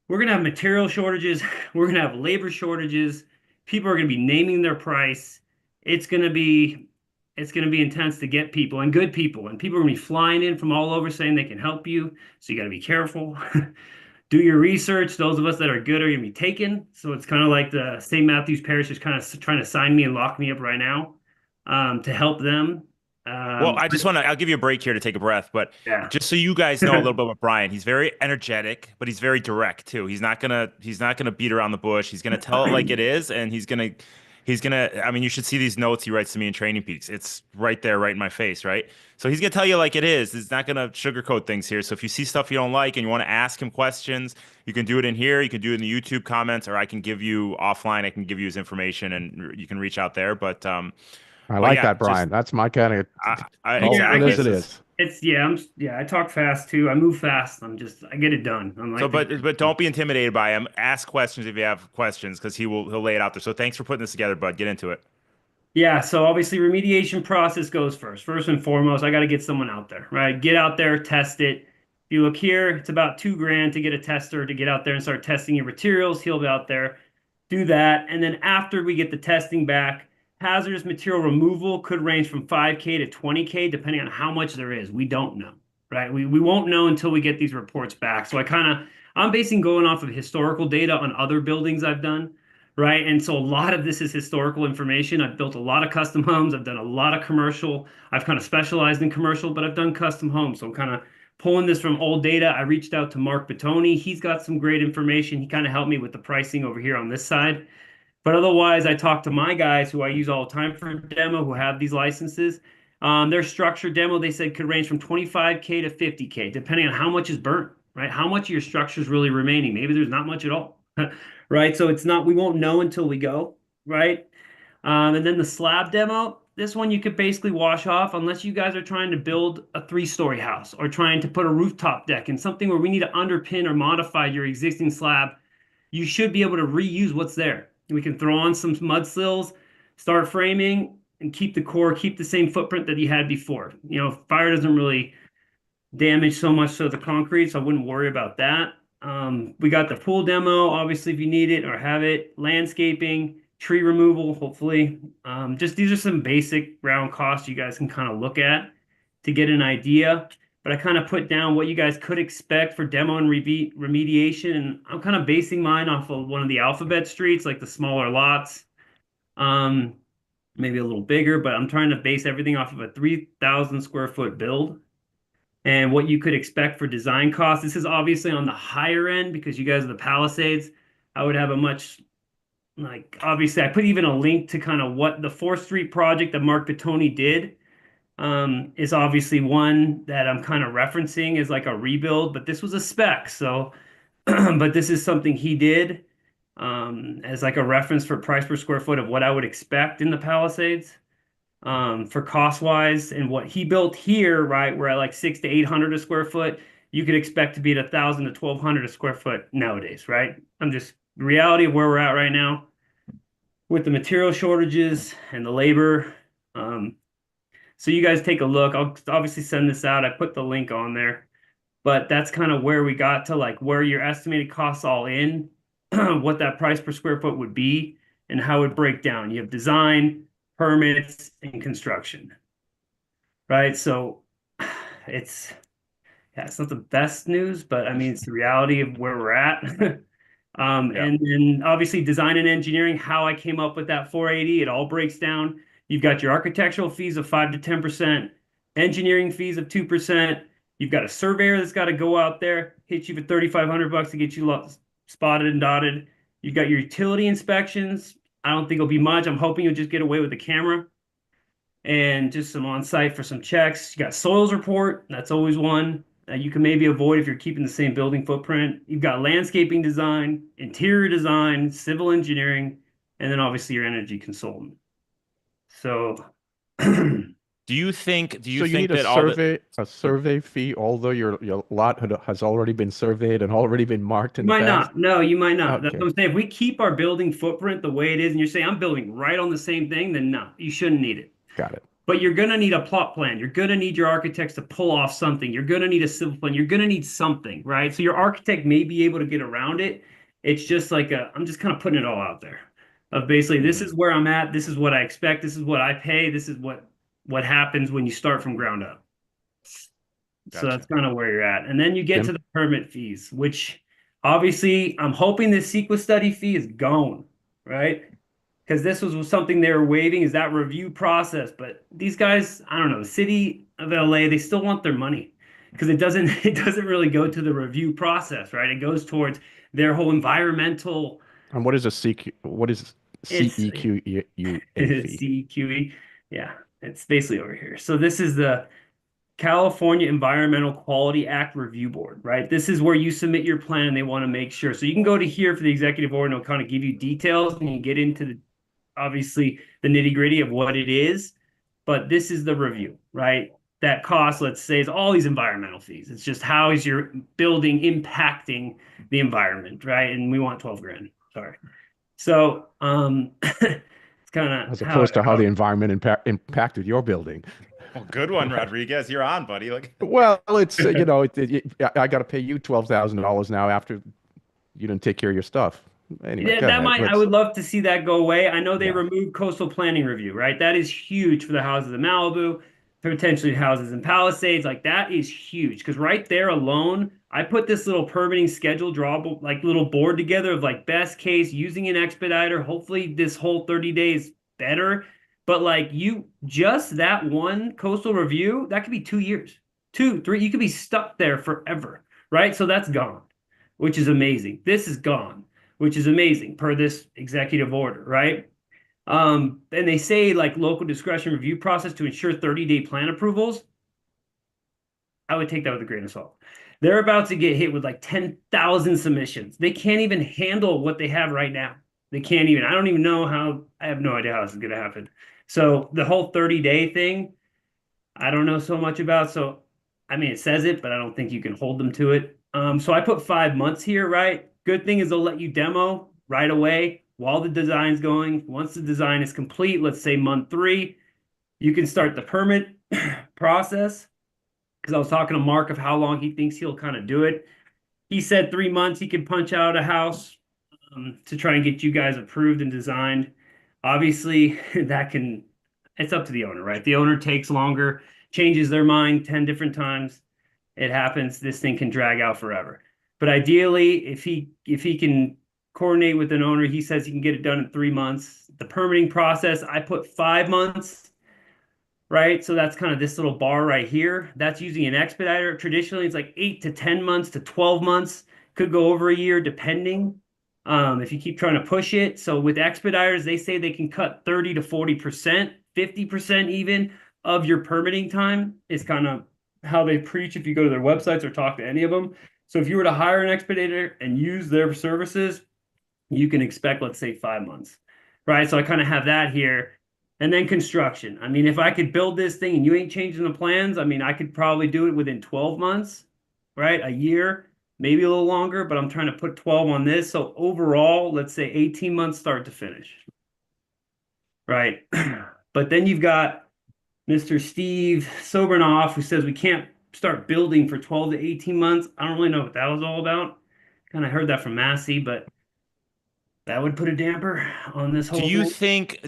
we're going to have material shortages, we're going to have labor shortages, people are going to be naming their price. It's going to be intense to get people and good people, and people are going to be flying in from all over saying they can help you. So you got to be careful. Do your research. Those of us that are good are going to be taken. So it's kind of like the St. Matthew's Parish is kind of trying to sign me and lock me up right now to help them. Well, I'll give you a break here to take a breath, but Yeah. just so you guys know a little bit about Bryan, he's very energetic, but he's very direct too. He's not gonna beat around the bush. He's gonna tell it like it is, and I mean, you should see these notes he writes to me in Training Peaks. It's right there, right in my face, right? So he's gonna tell you like it is. He's not gonna sugarcoat things here. So if you see stuff you don't like and you want to ask him questions, you can do it in here, you can do it in the YouTube comments, or I can give you offline, I can give you his information and you can reach out there. I But like yeah, that, Brian. That's my kind of call exactly. it as it This is. I talk fast too. I move fast. I get it done. I'm So, like, but don't be intimidated by him. Ask questions if you have questions, because he'll lay it out there. So thanks for putting this together, bud. Get into it. yeah, so obviously remediation process goes first. First and foremost, I got to get someone out there, right? Get out there, test it. If you look here, it's about $2,000 to get a tester to get out there and start testing your materials. He'll be out there, do that. And then after we get the testing back, hazardous material removal could range from 5K to 20K, depending on how much there is. We don't know, right? We won't know until we get these reports back. So I'm basing going off of historical data on other buildings I've done, right? And so a lot of this is historical information. I've built a lot of custom homes. I've done a lot of commercial. I've kind of specialized in commercial, but I've done custom homes. So I'm kind of pulling this from old data. I reached out to Mark Petoni. He's got some great information. He kind of helped me with the pricing over here on this side. But otherwise, I talk to my guys who I use all the time for demo who have these licenses. Their structure demo, they said, could range from 25K to 50K, depending on how much is burnt, right? How much of your structure is really remaining. Maybe there's not much at all, right? So we won't know until we go, right? And then the slab demo, this one you could basically wash off unless you guys are trying to build a 3-story house or trying to put a rooftop deck and something where we need to underpin or modify your existing slab. You should be able to reuse what's there. We can throw on some mud sills, start framing, and keep the core, keep the same footprint that you had before. Fire doesn't really damage so much so the concrete, so I wouldn't worry about that. We got the pool demo, obviously, if you need it or have it. Landscaping, tree removal, hopefully. Just these are some basic round costs you guys can kind of look at to get an idea. But I kind of put down what you guys could expect for demo and remediation. And I'm kind of basing mine off of one of the alphabet streets, like the smaller lots, maybe a little bigger, but I'm trying to base everything off of a 3,000 square foot build. and what you could expect for design costs. This is obviously on the higher end because you guys are the Palisades. I would have a much, like, obviously I put even a link to kind of what the 4th Street project that Mark Pittoni did, is obviously one that I'm kind of referencing as like a rebuild, but this was a spec. So, but this is something he did, as like a reference for price per square foot of what I would expect in the Palisades, for cost wise. And what he built here, right, we're at like 600 to 800 a square foot. You could expect to be at 1,000 to 1,200 a square foot nowadays, right? I'm just reality of where we're at right now with the material shortages and the labor. So you guys take a look. I'll obviously send this out. I put the link on there, but that's kind of where we got to, like where your estimated costs all in, what that price per square foot would be, and how it would break down. You have design, permits, and construction, right? So it's, yeah, it's not the best news, but I mean, it's the reality of where we're at. Yeah. And then obviously design and engineering, how I came up with that 480, it all breaks down. You've got your architectural fees of 5 to 10%, engineering fees of 2%. You've got a surveyor that's got to go out there, hit you for $3,500 to get you spotted and dotted. You've got your utility inspections. I don't think it'll be much. I'm hoping you'll just get away with the camera and just some on site for some checks. You got soils report. That's always one you can maybe avoid if you're keeping the same building footprint. You've got landscaping design, interior design, civil engineering, and then obviously your energy consultant. So Do you think So you need that all the a survey fee, although your lot has already been surveyed and already been marked in you the might past? not. No, you might not. That's Okay, what I'm saying. If we keep our building footprint the way it is, and you're saying I'm building right on the same thing, then no, you shouldn't need it. got it. But you're going to need a plot plan. You're going to need your architects to pull off something. You're going to need a civil plan. You're going to need something, right? So your architect may be able to get around it. It's just like I'm just kind of putting it all out there. Of basically, this is where I'm at. This is what I expect. This is what I pay. This is what happens when you start from ground up. So Gotcha. that's kind of where you're at. And then you get Jim? to the permit fees, which obviously I'm hoping the CEQA study fee is gone, right? Because this was something they were waiving, is that review process. But these guys, I don't know, the city of LA, they still want their money because it doesn't really go to the review process, right? It goes towards their whole environmental. And what is what is It's CEQA fee? CEQE. Yeah, it's basically over here. So this is the California Environmental Quality Act Review Board, right? This is where you submit your plan and they want to make sure. So you can go to here for the executive order and it'll kind of give you details and you get into obviously the nitty gritty of what it is, but this is the review, right? That cost, let's say, is all these environmental fees. It's just how is your building impacting the environment, right? And we want 12 grand. Sorry. So it's kind of As opposed to how the environment impacted your building. Well, good one, Rodriguez. You're on, buddy. Like, Well, it's I got to pay you $12,000 now after you didn't take care of your stuff. Anyway, yeah, go that ahead. might. I would love to see that go away. I know they Yeah. removed coastal planning review, right? That is huge for the houses in Malibu, potentially houses in Palisades. Like that is huge because right there alone, I put this little permitting schedule drawable, like little board together of like best case using an expediter. Hopefully, this whole 30 days better. But like you, just that one coastal review, that could be 2 years, 2, 3. You could be stuck there forever, right? So that's gone, which is amazing. This is gone, which is amazing per this executive order, right? And they say like local discretion review process to ensure 30-day plan approvals. I would take that with a grain of salt. They're about to get hit with like 10,000 submissions. They can't even handle what they have right now. They can't even. I don't even know how. I have no idea how this is going to happen. So the whole 30-day thing, I don't know so much about. So, I mean, it says it, but I don't think you can hold them to it. So I put 5 months here, right? Good thing is they'll let you demo right away while the design's going. Once the design is complete, let's say month 3, you can start the permit process. Because I was talking to Mark of how long he thinks he'll kind of do it. He said 3 months he could punch out a house to try and get you guys approved and designed. Obviously, it's up to the owner, right? The owner takes longer, changes their mind 10 different times. It happens. This thing can drag out forever. But ideally, if he can coordinate with an owner, he says he can get it done in 3 months. The permitting process, I put 5 months. right? So that's kind of this little bar right here. That's using an expediter. Traditionally, it's like 8 to 10 months to 12 months. Could go over a year depending if you keep trying to push it. So with expediters, they say they can cut 30 to 40%, 50% even of your permitting time is kind of how they preach if you go to their websites or talk to any of them. So if you were to hire an expediter and use their services, you can expect, let's say, 5 months, right? So I kind of have that here. And then construction. I mean, if I could build this thing and you ain't changing the plans, I mean, I could probably do it within 12 months, right? A year, maybe a little longer, but I'm trying to put 12 on this. So overall, let's say 18 months start to finish, right? But then you've got Mr. Steve Sobernoff, who says we can't start building for 12 to 18 months. I don't really know what that was all about. Kind of heard that from Massey, but that would put a damper on this whole thing.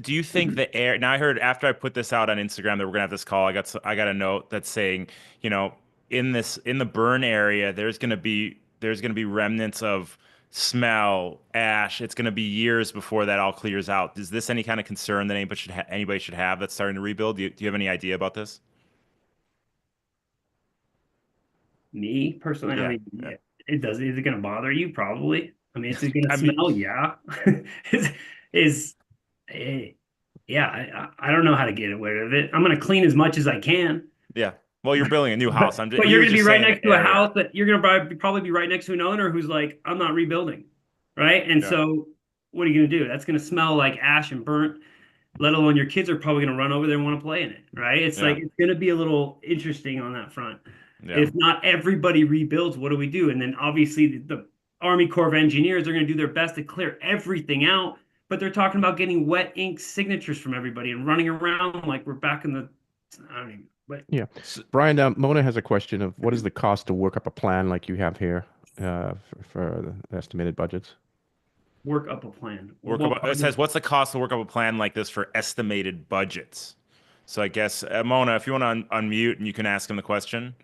Do you think the air, now I heard after I put this out on Instagram that we're gonna have this call, I got a note that's saying, you know, in the burn area, there's gonna be remnants of smell, ash. It's gonna be years before that all clears out. Is this any kind of concern that anybody should have that's starting to rebuild? Do you have any idea about this? Me personally, I Yeah. mean, Yeah. is it going to bother you? Probably. I mean, is it going I to mean, smell? Yeah. is is eh, yeah, I don't know how to get rid of it. I'm going to clean as much as I can. yeah. Well, you're building a new house. But He you're was going to be just right saying next the to a area. house that you're going to probably be right next to an owner who's like, I'm not rebuilding, right? And Yeah. so what are you going to do? That's going to smell like ash and burnt. Let alone your kids are probably going to run over there and want to play in it, right? It's Yeah. like it's going to be a little interesting on that front. Yeah. If not everybody rebuilds, what do we do? And then obviously the Army Corps of Engineers are going to do their best to clear everything out, but they're talking about getting wet ink signatures from everybody and running around like we're back in the, I don't even, but Yeah. Brian, Mona has a question of what is the cost to work up a plan like you have here for the estimated budgets? work up a plan. It says, what's the cost to work up a plan like this for estimated budgets? So I guess, Mona, if you want to unmute and you can ask him the question.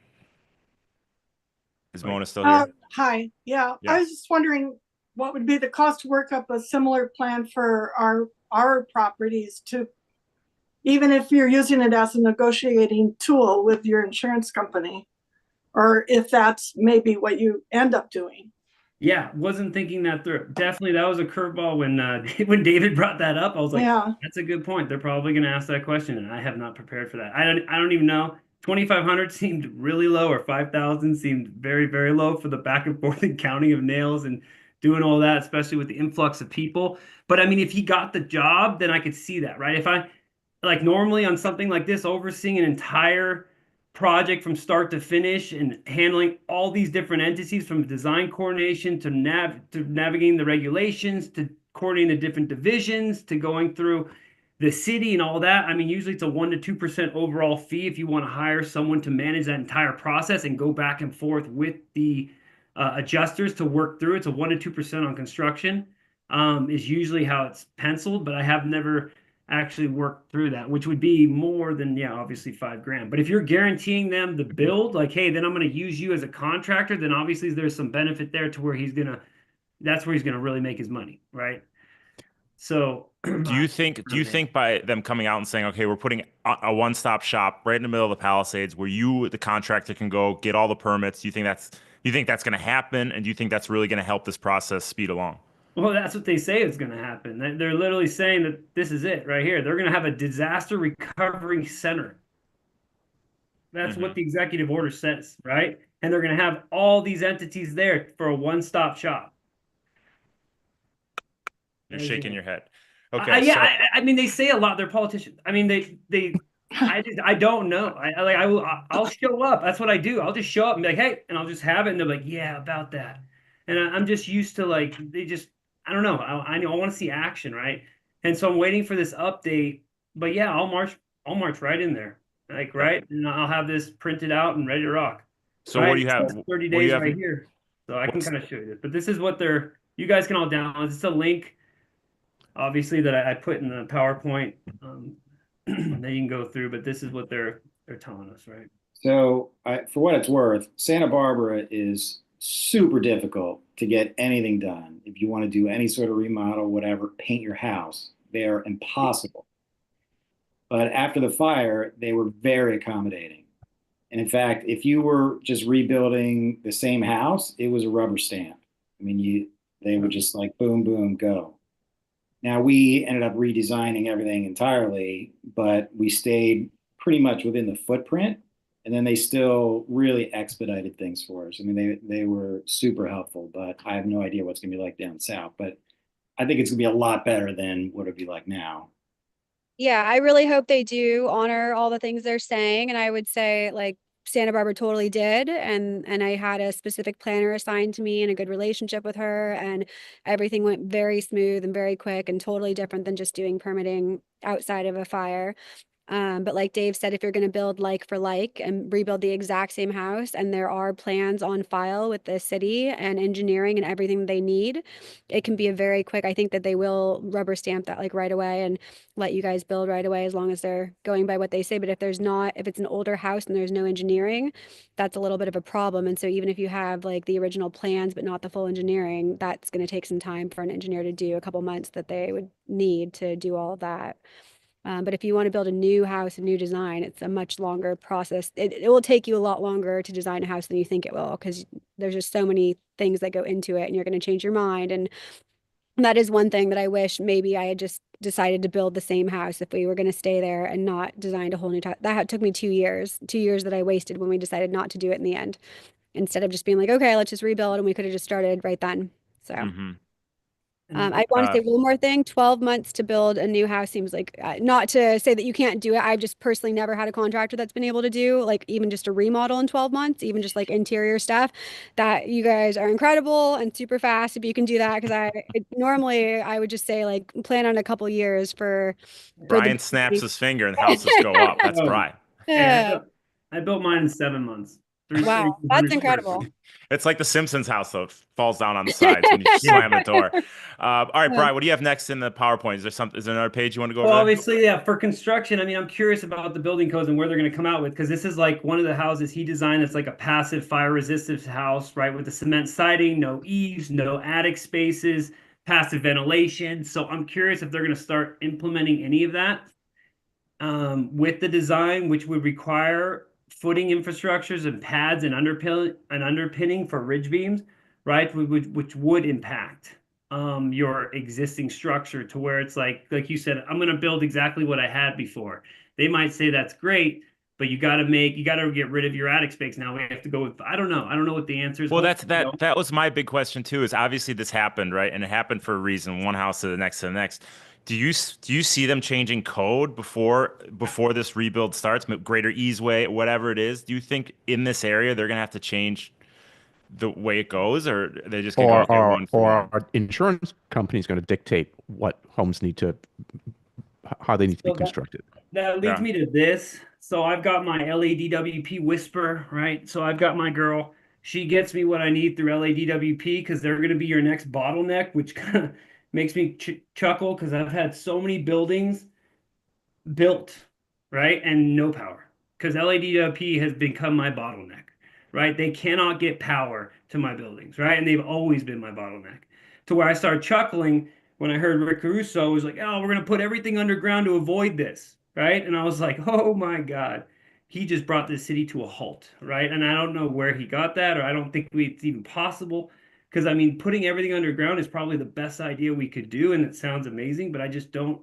Is Mona still here? Hi. Yeah, Yeah. I was just wondering what would be the cost to work up a similar plan for our properties to, even if you're using it as a negotiating tool with your insurance company, or if that's maybe what you end up doing. Yeah, wasn't thinking that through. Definitely, that was a curveball when when David brought that up. I was like, Yeah. that's a good point. They're probably going to ask that question, and I have not prepared for that. I don't even know. 2,500 seemed really low, or 5,000 seemed very, very low for the back and forth and counting of nails and doing all that, especially with the influx of people. But I mean, if he got the job, then I could see that, right? If I like normally on something like this, overseeing an entire project from start to finish and handling all these different entities from design coordination to navigating the regulations to coordinating the different divisions to going through the city and all that. I mean, usually it's a 1 to 2% overall fee if you want to hire someone to manage that entire process and go back and forth with the adjusters to work through. It's a 1 to 2% on construction is usually how it's penciled, but I have never actually work through that, which would be more than, yeah, obviously $5,000. But if you're guaranteeing them the build, like, hey, then I'm going to use you as a contractor, then obviously there's some benefit there to where that's where he's going to really make his money, right? So do you think by them coming out and saying, okay, we're putting a one-stop shop right in the middle of the Palisades where you, the contractor, can go get all the permits, do you think that's going to happen? And do you think that's really going to help this process speed along? Well, that's what they say is going to happen. They're literally saying that this is it right here. They're going to have a disaster recovery center. That's what the executive order says, right? And they're going to have all these entities there for a one-stop shop. You're shaking your head. Okay. Yeah, I mean, they say a lot. They're politicians. I mean, I don't know. I'll show up. That's what I do. I'll just show up and be like, hey, and I'll just have it. And they're like, yeah, about that. And I'm just used to like, I don't know. I know I want to see action, right? And so I'm waiting for this update. But yeah, I'll march right in there, like right, and I'll have this printed out and ready to rock. So right? what do you have? 30 days right here, so I can kind of show you this. But this is what you guys can all download. It's a link, obviously, that I put in the PowerPoint that you can go through. But this is what they're telling us, right? So for what it's worth, Santa Barbara is super difficult to get anything done. If you want to do any sort of remodel, whatever, paint your house, they're impossible. But after the fire, they were very accommodating. And in fact, if you were just rebuilding the same house, it was a rubber stamp. I mean, they would just like boom, boom, go. Now we ended up redesigning everything entirely, but we stayed pretty much within the footprint. And then they still really expedited things for us. I mean, they were super helpful, but I have no idea what's going to be like down south. But I think it's going to be a lot better than what it'd be like now. Yeah, I really hope they do honor all the things they're saying. And I would say like Santa Barbara totally did. And I had a specific planner assigned to me and a good relationship with her. And everything went very smooth and very quick and totally different than just doing permitting outside of a fire. But like Dave said, if you're going to build like for like and rebuild the exact same house, and there are plans on file with the city and engineering and everything they need, it can be a very quick. I think that they will rubber stamp that like right away and let you guys build right away as long as they're going by what they say. But if there's not, if it's an older house and there's no engineering, that's a little bit of a problem. And so even if you have like the original plans but not the full engineering, that's going to take some time for an engineer to do, a couple months that they would need to do all of that. But if you want to build a new house, a new design, it's a much longer process. It will take you a lot longer to design a house than you think it will, because there's just so many things that go into it and you're going to change your mind. And that is one thing that I wish maybe I had just decided to build the same house if we were going to stay there and not designed a whole new that took me 2 years, 2 years that I wasted when we decided not to do it in the end, instead of just being like, okay, let's just rebuild. And we could have just started right then. So. Mm-hmm. I want to say one more thing. 12 months to build a new house seems like, not to say that you can't do it. I've just personally never had a contractor that's been able to do like even just a remodel in 12 months, even just like interior stuff. That you guys are incredible and super fast if you can do that. Because normally I would just say like plan on a couple years for Bryan the snaps his finger and houses go up. That's Oh, Bryan. hey, I built mine in 7 months. Wow, that's incredible. It's like the Simpsons house, though. It falls down on the sides when you slam the door. All right, Bryan, what do you have next in the PowerPoint? Is there another page you want to go Well, over there? obviously, yeah, for construction, I mean, I'm curious about the building codes and where they're going to come out with, because this is like one of the houses he designed that's like a passive fire resistive house, right? With the cement siding, no eaves, no attic spaces, passive ventilation. So I'm curious if they're going to start implementing any of that with the design, which would require footing infrastructures and pads and underpinning for ridge beams, right? Which would impact your existing structure to where it's like you said, I'm going to build exactly what I had before. They might say that's great, but you got to get rid of your attic space. Now we have to go with, I don't know what the answer is. Well, that was my big question too, is obviously this happened, right? And it happened for a reason, one house to the next to the next. Do you see them changing code before this rebuild starts, greater easeway, whatever it is? Do you think in this area they're gonna have to change the way it goes, or are they just gonna go with one for or one? our insurance company is going to dictate what homes need to, how they need to be constructed. That leads me to this. So I've got my LADWP Whisper, right? So I've got my girl. She gets me what I need through LADWP because they're going to be your next bottleneck, which kind of makes me chuckle because I've had so many buildings built, right? And no power because LADWP has become my bottleneck, right? They cannot get power to my buildings, right? And they've always been my bottleneck to where I started chuckling when I heard Rick Caruso was like, oh, we're going to put everything underground to avoid this, right? And I was like, oh my God, he just brought this city to a halt, right? And I don't know where he got that, or I don't think it's even possible. Because I mean, putting everything underground is probably the best idea we could do, and it sounds amazing, but I just don't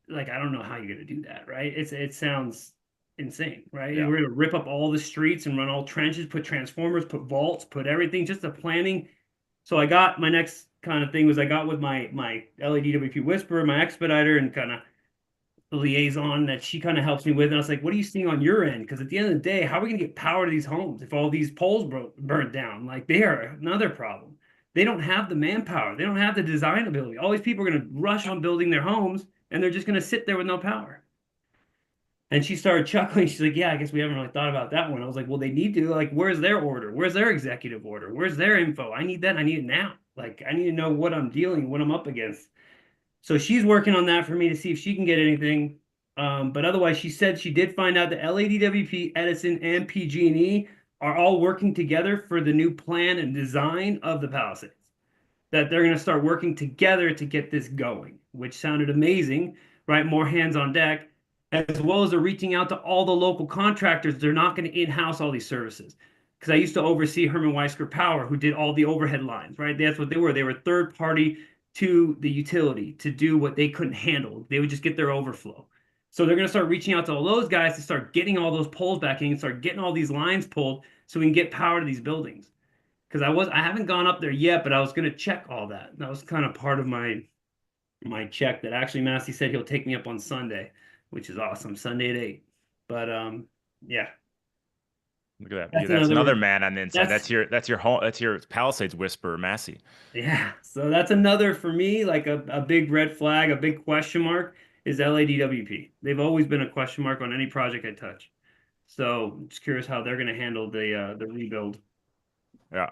like, I don't know how you're going to do that, right? It sounds insane, right? Yeah. We're going to rip up all the streets and run all trenches, put transformers, put vaults, put everything, just the planning. So I got my next kind of thing was I got with my LADWP Whisperer, my expediter, and kind of the liaison that she kind of helps me with. And I was like, what are you seeing on your end? Because at the end of the day, how are we going to get power to these homes if all these poles burnt down? Like they are another problem. They don't have the manpower. They don't have the design ability. All these people are going to rush on building their homes and they're just going to sit there with no power. And she started chuckling. She's like, yeah, I guess we haven't really thought about that one. I was like, well, they need to. Like, where's their order? Where's their executive order? Where's their info? I need that. I need it now. Like, I need to know what I'm dealing, what I'm up against. So she's working on that for me to see if she can get anything. But otherwise, she said she did find out that LADWP, Edison, and PG&E are all working together for the new plan and design of the Palisades. That they're going to start working together to get this going, which sounded amazing, right? More hands on deck, as well as they're reaching out to all the local contractors. They're not going to in-house all these services. Because I used to oversee Herman Weisker Power, who did all the overhead lines, right? That's what they were. They were third party to the utility to do what they couldn't handle. They would just get their overflow. So they're going to start reaching out to all those guys to start getting all those poles back in and start getting all these lines pulled so we can get power to these buildings. Because I haven't gone up there yet, but I was going to check all that. That was kind of part of my check that actually Massey said he'll take me up on Sunday, which is awesome. Sunday at 8. But yeah. Look at that. That's That's another another- man on the inside. that's- That's your home. That's your Palisades whisperer, Massey. Yeah. So that's another for me, like a big red flag, a big question mark is LADWP. They've always been a question mark on any project I touch. So I'm just curious how they're going to handle the rebuild. Yeah.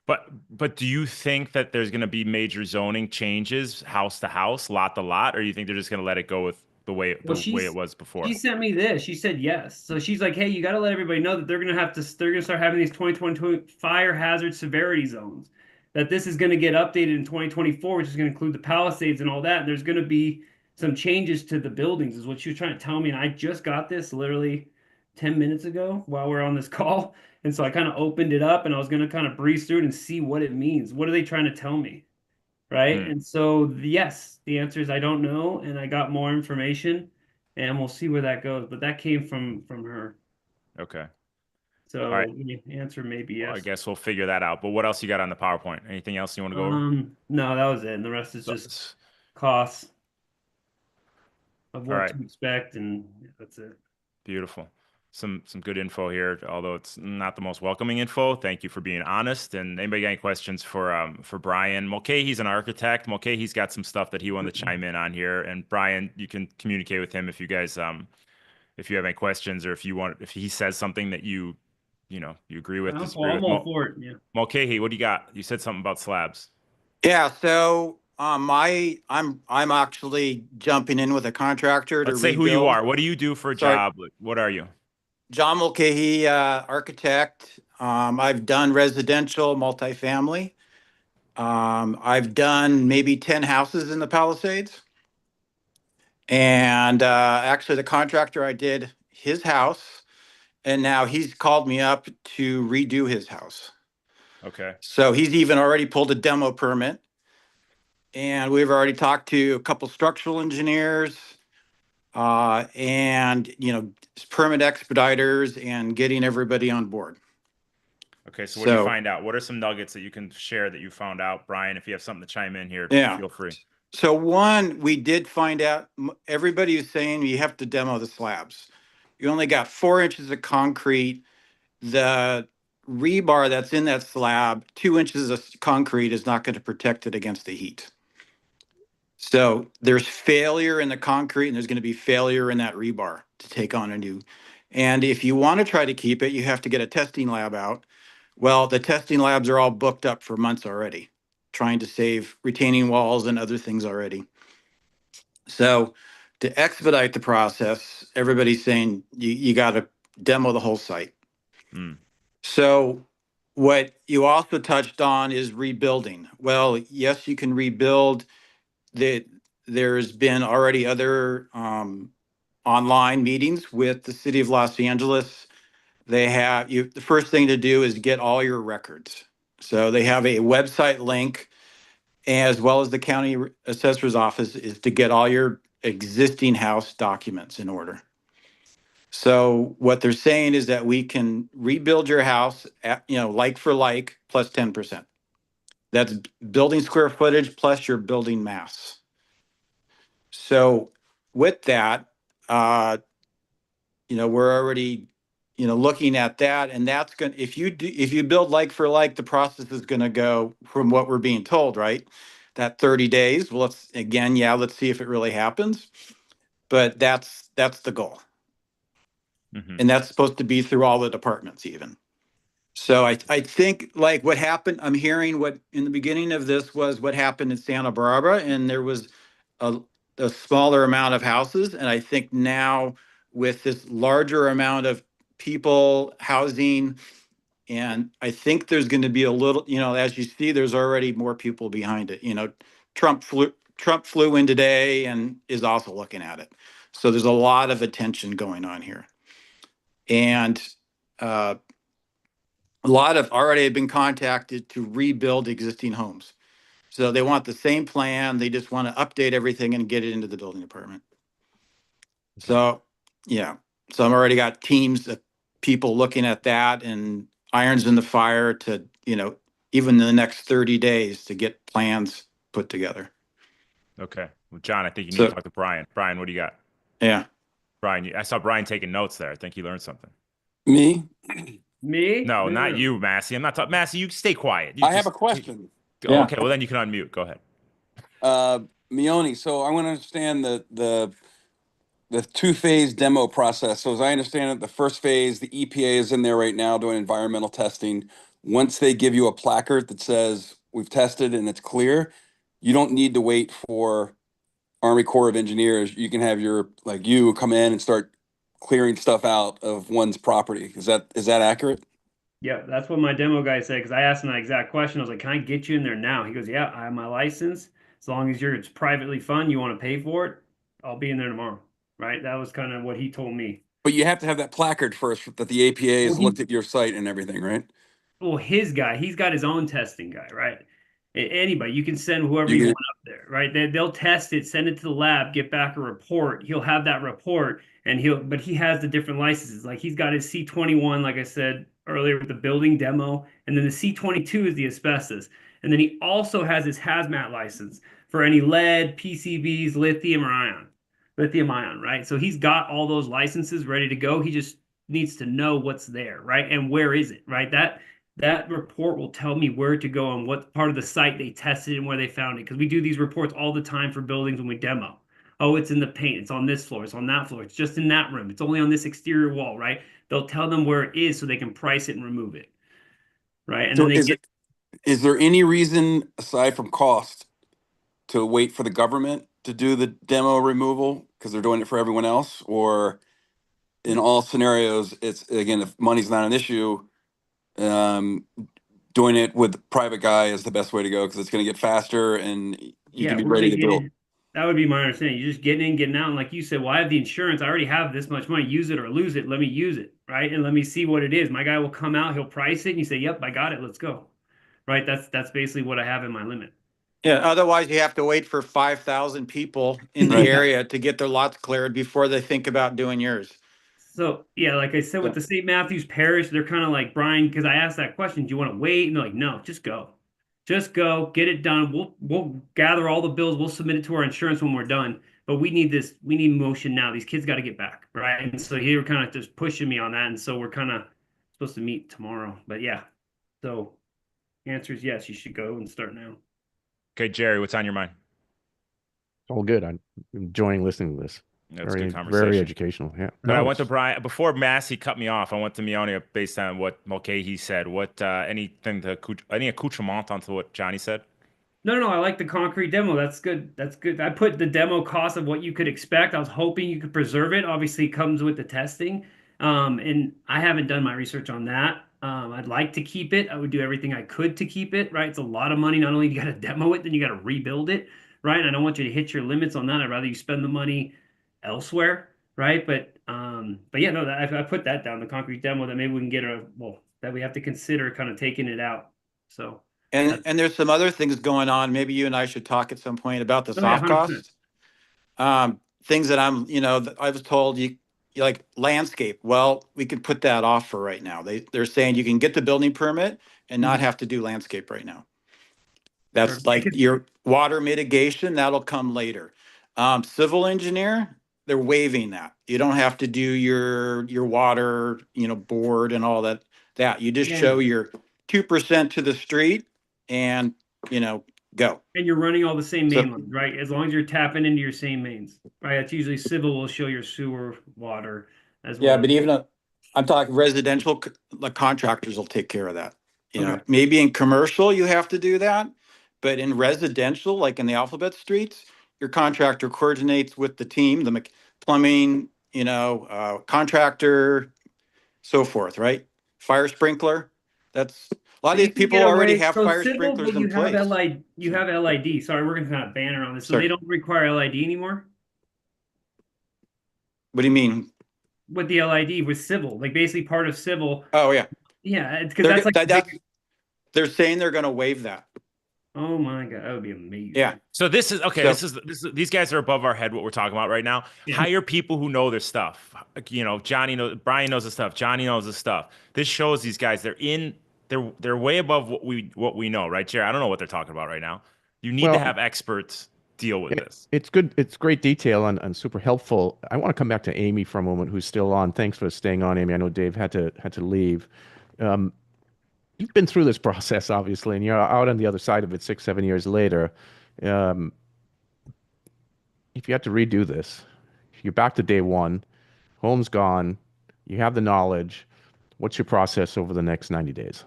But do you think that there's going to be major zoning changes house to house, lot to lot, or you think they're just going to let it go with the way it was before? She sent me this. She said yes. So she's like, hey, you got to let everybody know that they're going to start having these 2022 fire hazard severity zones. That this is going to get updated in 2024, which is going to include the Palisades and all that. And there's going to be some changes to the buildings, is what she was trying to tell me. And I just got this literally 10 minutes ago while we're on this call. And so I kind of opened it up and I was going to kind of breeze through it and see what it means. What are they trying to tell me? Right. And so, yes, the answer is I don't know. And I got more information and we'll see where that goes. But that came from her. Okay. So All right. the answer may be yes. Well, I guess we'll figure that out. But what else you got on the PowerPoint? Anything else you want to go over? No, that was it. And the rest is just costs of what to expect. And that's it. Beautiful. Some good info here, although it's not the most welcoming info. Thank you for being honest. And anybody got any questions for Bryan? Mulcahy's an architect. Mulcahy's got some stuff that he wanted to chime in on here. And Bryan, you can communicate with him if you guys if you have any questions or if he says something that you agree with. I'm all for it. Yeah. Mulcahy, what do you got? You said something about slabs. Yeah, so I'm actually jumping in with a contractor to Let's say who you are. What do you do for a job? What are you? John Mulcahy, architect. I've done residential, multifamily. I've done maybe 10 houses in the Palisades. And actually the contractor, I did his house, and now he's called me up to redo his house. Okay. So he's even already pulled a demo permit. And we've already talked to a couple structural engineers, and permit expediters, and getting everybody on board. Okay, so what do you find out? What are some nuggets that you can share that you found out, Bryan? If you have something to chime in here, feel free. So one, we did find out, everybody is saying you have to demo the slabs. You only got 4 inches of concrete. The rebar that's in that slab, 2 inches of concrete is not going to protect it against the heat. So there's failure in the concrete, and there's going to be failure in that rebar to take on a new. And if you want to try to keep it, you have to get a testing lab out. Well, the testing labs are all booked up for months already, trying to save retaining walls and other things already. So to expedite the process, everybody's saying you got to demo the whole site. So what you also touched on is rebuilding. Well, yes, you can rebuild. There's been already other online meetings with the city of Los Angeles. They have the first thing to do is get all your records. So they have a website link, as well as the county assessor's office, is to get all your existing house documents in order. So what they're saying is that we can rebuild your house at, like for like, plus 10%. That's building square footage plus your building mass. So with that, we're already, looking at that, and that's going to, if you build like for like, the process is going to go from what we're being told, right? That 30 days. Well, let's see if it really happens. But that's the goal. And that's supposed to be through all the departments even. So I think like what happened, I'm hearing what in the beginning of this was what happened in Santa Barbara, and there was a smaller amount of houses. And I think now with this larger amount of people housing, and I think there's going to be a little, as you see, there's already more people behind it. Trump Trump flew in today and is also looking at it. So there's a lot of attention going on here. And a lot of already have been contacted to rebuild existing homes. So they want the same plan. They just want to update everything and get it into the building department. So, yeah. So I've already got teams of people looking at that and irons in the fire to, even in the next 30 days to get plans put together. Okay. Well, John, I think you need So- to talk to Bryan. Bryan, what do you got? Yeah. Bryan, I saw Bryan taking notes there. I think he learned something. Me? Me? No, not you, Massey. I'm not talking. Massey, you stay quiet. I have a question. Yeah. Okay, well then you can unmute. Go ahead. Mione, so I want to understand the two-phase demo process. So as I understand it, the first phase, the EPA is in there right now doing environmental testing. Once they give you a placard that says we've tested and it's clear, you don't need to wait for Army Corps of Engineers. You can have you come in and start clearing stuff out of one's property. Is that accurate? Yeah, that's what my demo guy said, because I asked him that exact question. I was like, can I get you in there now? He goes, yeah, I have my license. As long as it's privately funded, you want to pay for it, I'll be in there tomorrow. Right? That was kind of what he told me. But you have to have that placard first that the APA has Well, looked at your site and everything, right? Well, his guy, he's got his own testing guy, right? Anybody, you can send whoever You you can- want up there, right? They'll test it, send it to the lab, get back a report. He'll have that report, but he has the different licenses. Like he's got his C21, like I said earlier, with the building demo, and then the C22 is the asbestos, and then he also has his hazmat license for any lead, PCBs, lithium ion, right? So he's got all those licenses ready to go. He just needs to know what's there, right? And where is it, right? That report will tell me where to go and what part of the site they tested and where they found it. Because we do these reports all the time for buildings when we demo. Oh, it's in the paint. It's on this floor. It's on that floor. It's just in that room. It's only on this exterior wall, right? They'll tell them where it is so they can price it and remove it, right? And So then is there any reason aside from cost to wait for the government to do the demo removal because they're doing it for everyone else? Or in all scenarios, it's, again, if money's not an issue, doing it with the private guy is the best way to go because it's going to get faster and you can be we're ready gonna to get build. in. That would be my understanding. You're just getting in, getting out. And like you said, well, I have the insurance. I already have this much money. Use it or lose it. Let me use it, right? And let me see what it is. My guy will come out. He'll price it. And you say, yep, I got it. Let's go. Right? That's basically what I have in my limit. Yeah. Otherwise, you have to wait for 5,000 people in the Right. area to get their lots cleared before they think about doing yours. So yeah, like I said, with the St. Matthews Parish, they're kind of like, Bryan, because I asked that question, do you want to wait? And they're like, no, just go. Just go, get it done. We'll gather all the bills, we'll submit it to our insurance when we're done. But we need motion now. These kids got to get back, right? And so he were kind of just pushing me on that. And so we're kind of supposed to meet tomorrow. But yeah. So answer is yes, you should go and start now. Okay, Jerry, what's on your mind? All good. I'm enjoying listening to this. That's Very, good conversation. very educational. Yeah. But I went to it's- Bryan before Massey cut me off. I went to Mione based on what Mulcahy said. What any accoutrement onto what Johnny said? No, I like the concrete demo. That's good. That's good. I put the demo cost of what you could expect. I was hoping you could preserve it. Obviously, it comes with the testing. And I haven't done my research on that. I'd like to keep it. I would do everything I could to keep it, right? It's a lot of money. Not only do you got to demo it, then you got to rebuild it, right? And I don't want you to hit your limits on that. I'd rather you spend the money elsewhere, right? But yeah, no, I put that down, the concrete demo, that maybe we can get that we have to consider kind of taking it out. So. And there's some other things going on. Maybe you and I should talk at some point about the Oh, yeah, soft 100%. costs. Things that I was told you like landscape. Well, we could put that off for right now. They're saying you can get the building permit and not have to do landscape right now. That's Sure. like your water mitigation. That'll come later. Civil engineer, they're waiving that. You don't have to do your water, board and all that. You just Yeah. show your 2% to the street and, go. And you're running all the same So- main lines, right? As long as you're tapping into your same mains, right? That's usually civil will show your sewer, water as well. Yeah, but even I'm talking residential, like contractors will take care of that. Okay. Maybe in commercial you have to do that, but in residential, like in the alphabet streets, your contractor coordinates with the team, the plumbing, contractor, so forth, right? Fire sprinkler, That's a lot of So these you can people get already away. have So fire civil, sprinklers but in you have place. LID. You have LID. Sorry, we're gonna kind of banner on this. So Sorry. they don't require LID anymore What do you mean? with the LID with civil, like basically part of civil. Oh yeah, Yeah, because that's like they're saying they're going to waive that. oh my God, that would be amazing. Yeah. So this is okay. So- This is these guys are above our head. What we're talking about right now. Yeah. Hire people who know their stuff. You know, Johnny knows. Bryan knows the stuff. Johnny knows the stuff. This shows these guys they're way above what we know, right, Jerry? I don't know what they're talking about right now. You need to Well, have experts deal with this. It's good. It's great detail and super helpful. I want to come back to Amy for a moment, who's still on. Thanks for staying on, Amy. I know Dave had to leave. You've been through this process, obviously, and you're out on the other side of it 6, 7 years later. Um, if you had to redo this, you're back to day one, home's gone, you have the knowledge. What's your process over the next 90 days?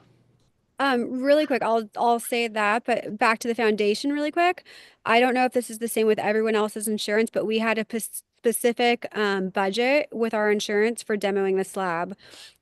Really quick, I'll say that, but back to the foundation really quick. I don't know if this is the same with everyone else's insurance, but we had a specific budget with our insurance for demoing the slab.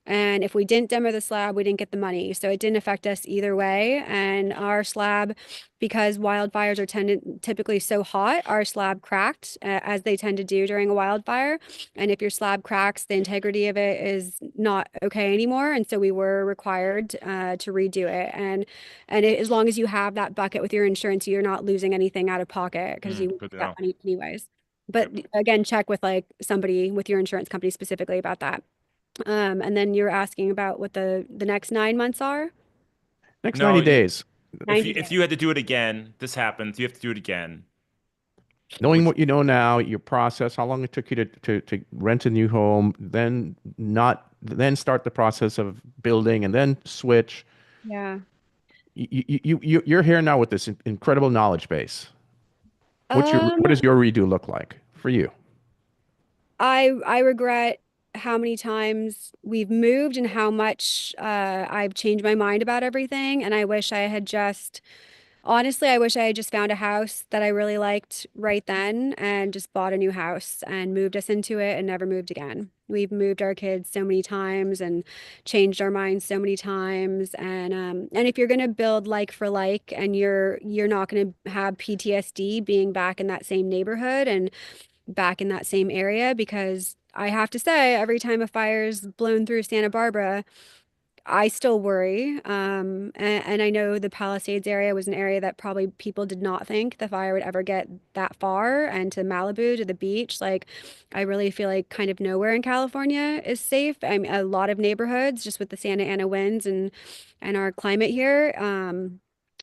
And if we didn't demo the slab, we didn't get the money. So it didn't affect us either way. And our slab, because wildfires are typically so hot, our slab cracked as they tend to do during a wildfire. And if your slab cracks, the integrity of it is not okay anymore. And so we were required to redo it. And as long as you have that bucket with your insurance, you're not losing anything out of pocket because you Good to get know. money anyways. But again, check with like somebody with your insurance company specifically about that. And then you're asking about what the next 9 months are. Next No, 90 days, 90 if you had to do it again, this happens. You have to do it again. knowing what you know now, your process, how long it took you to rent a new home, then start the process of building and then switch. Yeah. You're here now with this incredible knowledge base. What does your redo look like for you? I regret how many times we've moved and how much I've changed my mind about everything. And I wish I had honestly, I wish I had just found a house that I really liked right then and just bought a new house and moved us into it and never moved again. We've moved our kids so many times and changed our minds so many times. And if you're gonna build like for like and you're not gonna have PTSD being back in that same neighborhood and back in that same area, because I have to say, every time a fire's blown through Santa Barbara, I still worry. And I know the Palisades area was an area that probably people did not think the fire would ever get that far and to Malibu, to the beach. Like, I really feel like kind of nowhere in California is safe. I mean, a lot of neighborhoods just with the Santa Ana winds and our climate here.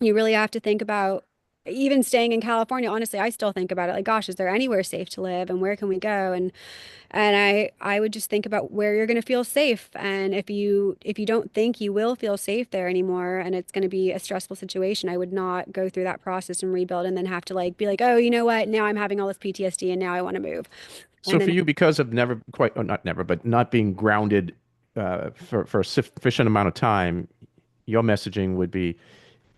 You really have to think about even staying in California. Honestly, I still think about it like, gosh, is there anywhere safe to live and where can we go? And I would just think about where you're going to feel safe. And if you don't think you will feel safe there anymore and it's going to be a stressful situation, I would not go through that process and rebuild and then have to like be like, oh, you know what? Now I'm having all this PTSD and now I want to move. So for you, because of never quite, or not never, but not being grounded for a sufficient amount of time, your messaging would be,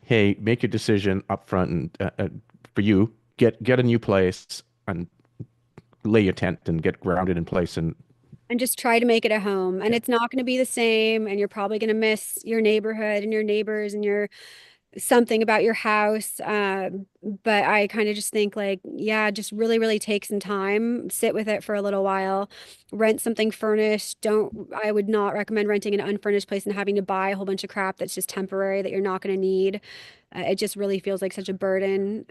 hey, make your decision up front and for you, get a new place and lay your tent and get grounded in place and just try to make it a home. And it's not going to be the same. And you're probably going to miss your neighborhood and your neighbors and your something about your house. But I kind of just think like, yeah, just really, really take some time, sit with it for a little while, rent something furnished. I would not recommend renting an unfurnished place and having to buy a whole bunch of crap that's just temporary that you're not going to need. It just really feels like such a burden.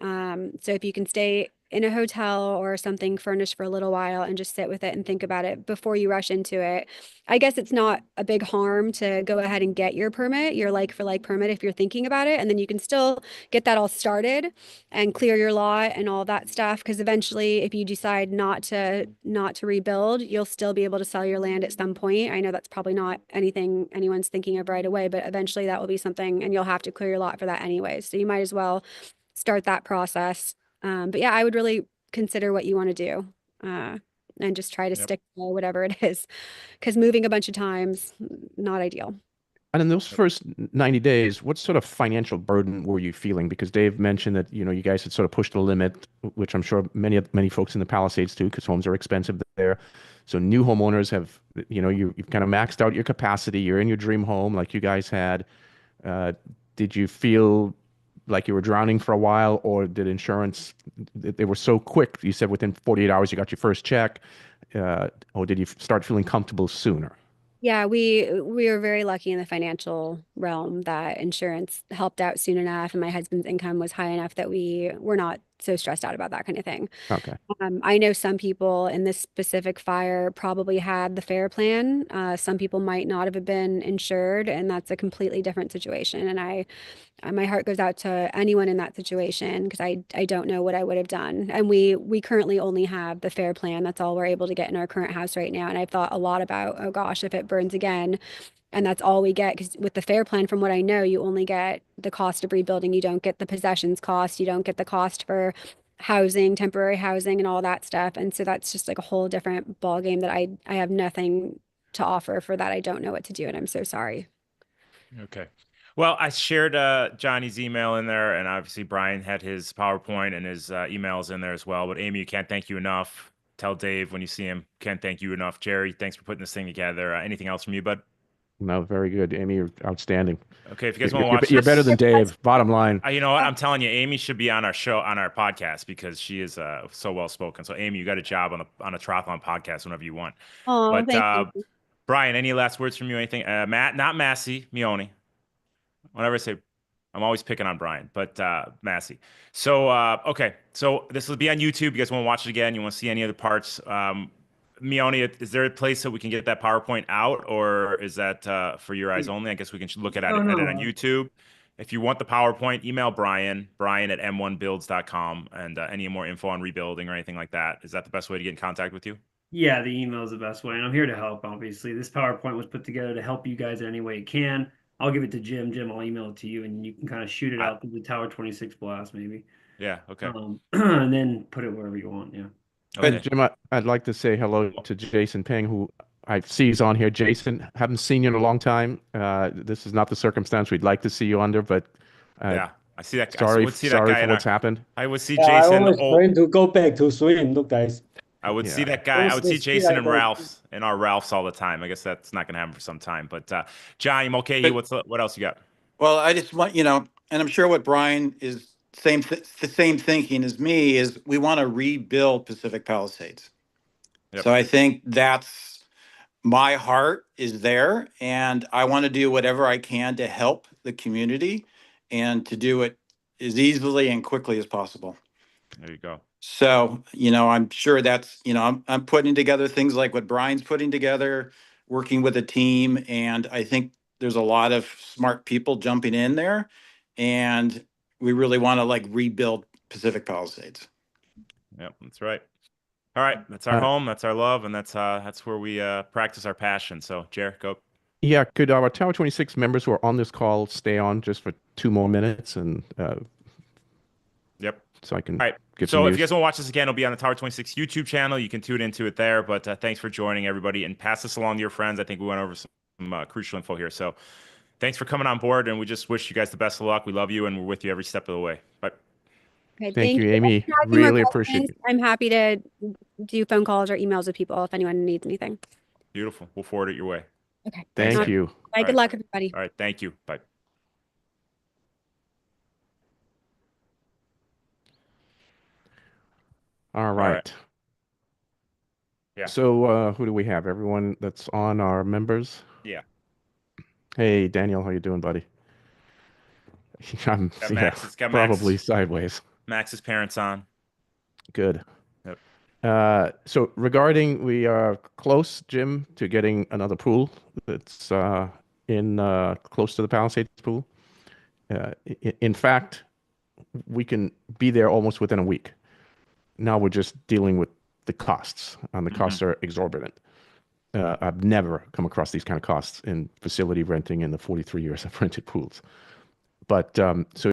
So if you can stay in a hotel or something furnished for a little while and just sit with it and think about it before you rush into it. I guess it's not a big harm to go ahead and get your permit, your like for like permit if you're thinking about it. And then you can still get that all started and clear your lot and all that stuff. Because eventually if you decide not to rebuild, you'll still be able to sell your land at some point. I know that's probably not anything anyone's thinking of right away, but eventually that will be something and you'll have to clear your lot for that anyways. So you might as well start that process. But yeah, I would really consider what you want to do and just try to stick to whatever it is, because moving a bunch of times, not ideal. And in those first 90 days, what sort of financial burden were you feeling? Because Dave mentioned that, you guys had sort of pushed the limit, which I'm sure many folks in the Palisades do, because homes are expensive there. So new homeowners have, you've kind of maxed out your capacity. You're in your dream home like you guys had. Did you feel like you were drowning for a while, or did insurance, they were so quick? You said within 48 hours you got your first check, or did you start feeling comfortable sooner? Yeah, we were very lucky in the financial realm that insurance helped out soon enough, and my husband's income was high enough that we were not so stressed out about that kind of thing. Okay. I know some people in this specific fire probably had the FAIR plan. Some people might not have been insured, and that's a completely different situation. And my heart goes out to anyone in that situation because I don't know what I would have done. And we currently only have the FAIR plan. That's all we're able to get in our current house right now. And I've thought a lot about, oh gosh, if it burns again, and that's all we get. Because with the FAIR plan, from what I know, you only get the cost of rebuilding. You don't get the possessions cost. You don't get the cost for housing, temporary housing, and all that stuff. And so that's just like a whole different ball game that I have nothing to offer for that. I don't know what to do, and I'm so sorry. Okay. Well, I shared Johnny's email in there, and obviously Bryan had his PowerPoint and his emails in there as well. But Amy, you can't thank you enough. Tell Dave when you see him, can't thank you enough. Jerry, thanks for putting this thing together. Anything else from you, bud? No, very good, Amy. You're outstanding. Okay, if you guys want to watch You're this, better than Dave. Bottom line. you know what? I'm telling you, Amy should be on our show, on our podcast, because she is so well spoken. So, Amy, you got a job on a triathlon podcast whenever you want. Oh, But thank you. Bryan, any last words from you? Anything? Matt, not Massey, Mione. Whenever I say, I'm always picking on Bryan, but Massey. So, okay. So this will be on YouTube. You guys want to watch it again? You want to see any other parts? Mione, is there a place that we can get that PowerPoint out, or is that for your eyes only? I guess we can look at it on YouTube. If you want the PowerPoint, email Bryan at m1builds.com, and any more info on rebuilding or anything like that. Is that the best way to get in contact with you? Yeah, the email is the best way, and I'm here to help, obviously. This PowerPoint was put together to help you guys in any way it can. I'll give it to Jim. Jim, I'll email it to you, and you can kind of shoot it out through the Tower 26 blast, maybe. Yeah, okay. And then put it wherever you want, yeah. Okay. And Jim, I'd like to say hello to Jason Ping, who I see is on here. Jason, haven't seen you in a long time. This is not the circumstance we'd like to see you under, but Yeah, I see that. sorry, I would see that sorry guy for in what's happened. I would see I Jason. always trying to go back to swim. Look, guys. I would see Yeah. that guy. I would see Honestly, Jason I and don't- Ralph's and our Ralph's all the time. I guess that's not going to happen for some time. But Johnny Mulcahy, what else you got? Well, I just want, and I'm sure what Bryan is the same thinking as me is we want to rebuild Pacific Palisades. Yep. So I think that's my heart is there, and I want to do whatever I can to help the community and to do it as easily and quickly as possible. There you go. So, I'm sure that's, I'm putting together things like what Bryan's putting together, working with a team. And I think there's a lot of smart people jumping in there. And we really want to rebuild Pacific Palisades. Yep, that's right. All right, that's our home, that's our love, and that's where we practice our passion. So, Jer, go. Yeah, could our Tower 26 members who are on this call stay on just for 2 more minutes, and Yep. so I can All right. get So some if news. you guys want to watch this again, it'll be on the Tower 26 YouTube channel. You can tune into it there. But thanks for joining, everybody, and pass this along to your friends. I think we went over some crucial info here. So thanks for coming on board, and we just wish you guys the best of luck. We love you, and we're with you every step of the way. Bye. Okay, Thank you, you. Amy. If you have any more Really questions, appreciate it. I'm happy to do phone calls or emails with people if anyone needs anything. Beautiful. We'll forward it your way. Okay. Thank you. Bye. Good luck, everybody. All right. Thank you. Bye. All right. right. Yeah. So who do we have? Everyone that's on our members? Yeah. Hey, Daniel, how you doing, buddy? I'm Got Max. It's got Max. probably sideways. Max's parents on. Good. Yep. So regarding, we are close, Jim, to getting another pool that's in close to the Palisades pool. In fact, we can be there almost within a week. Now we're just dealing with the costs, and the costs are exorbitant. I've never come across these kind of costs in facility renting in the 43 years I've rented pools. But so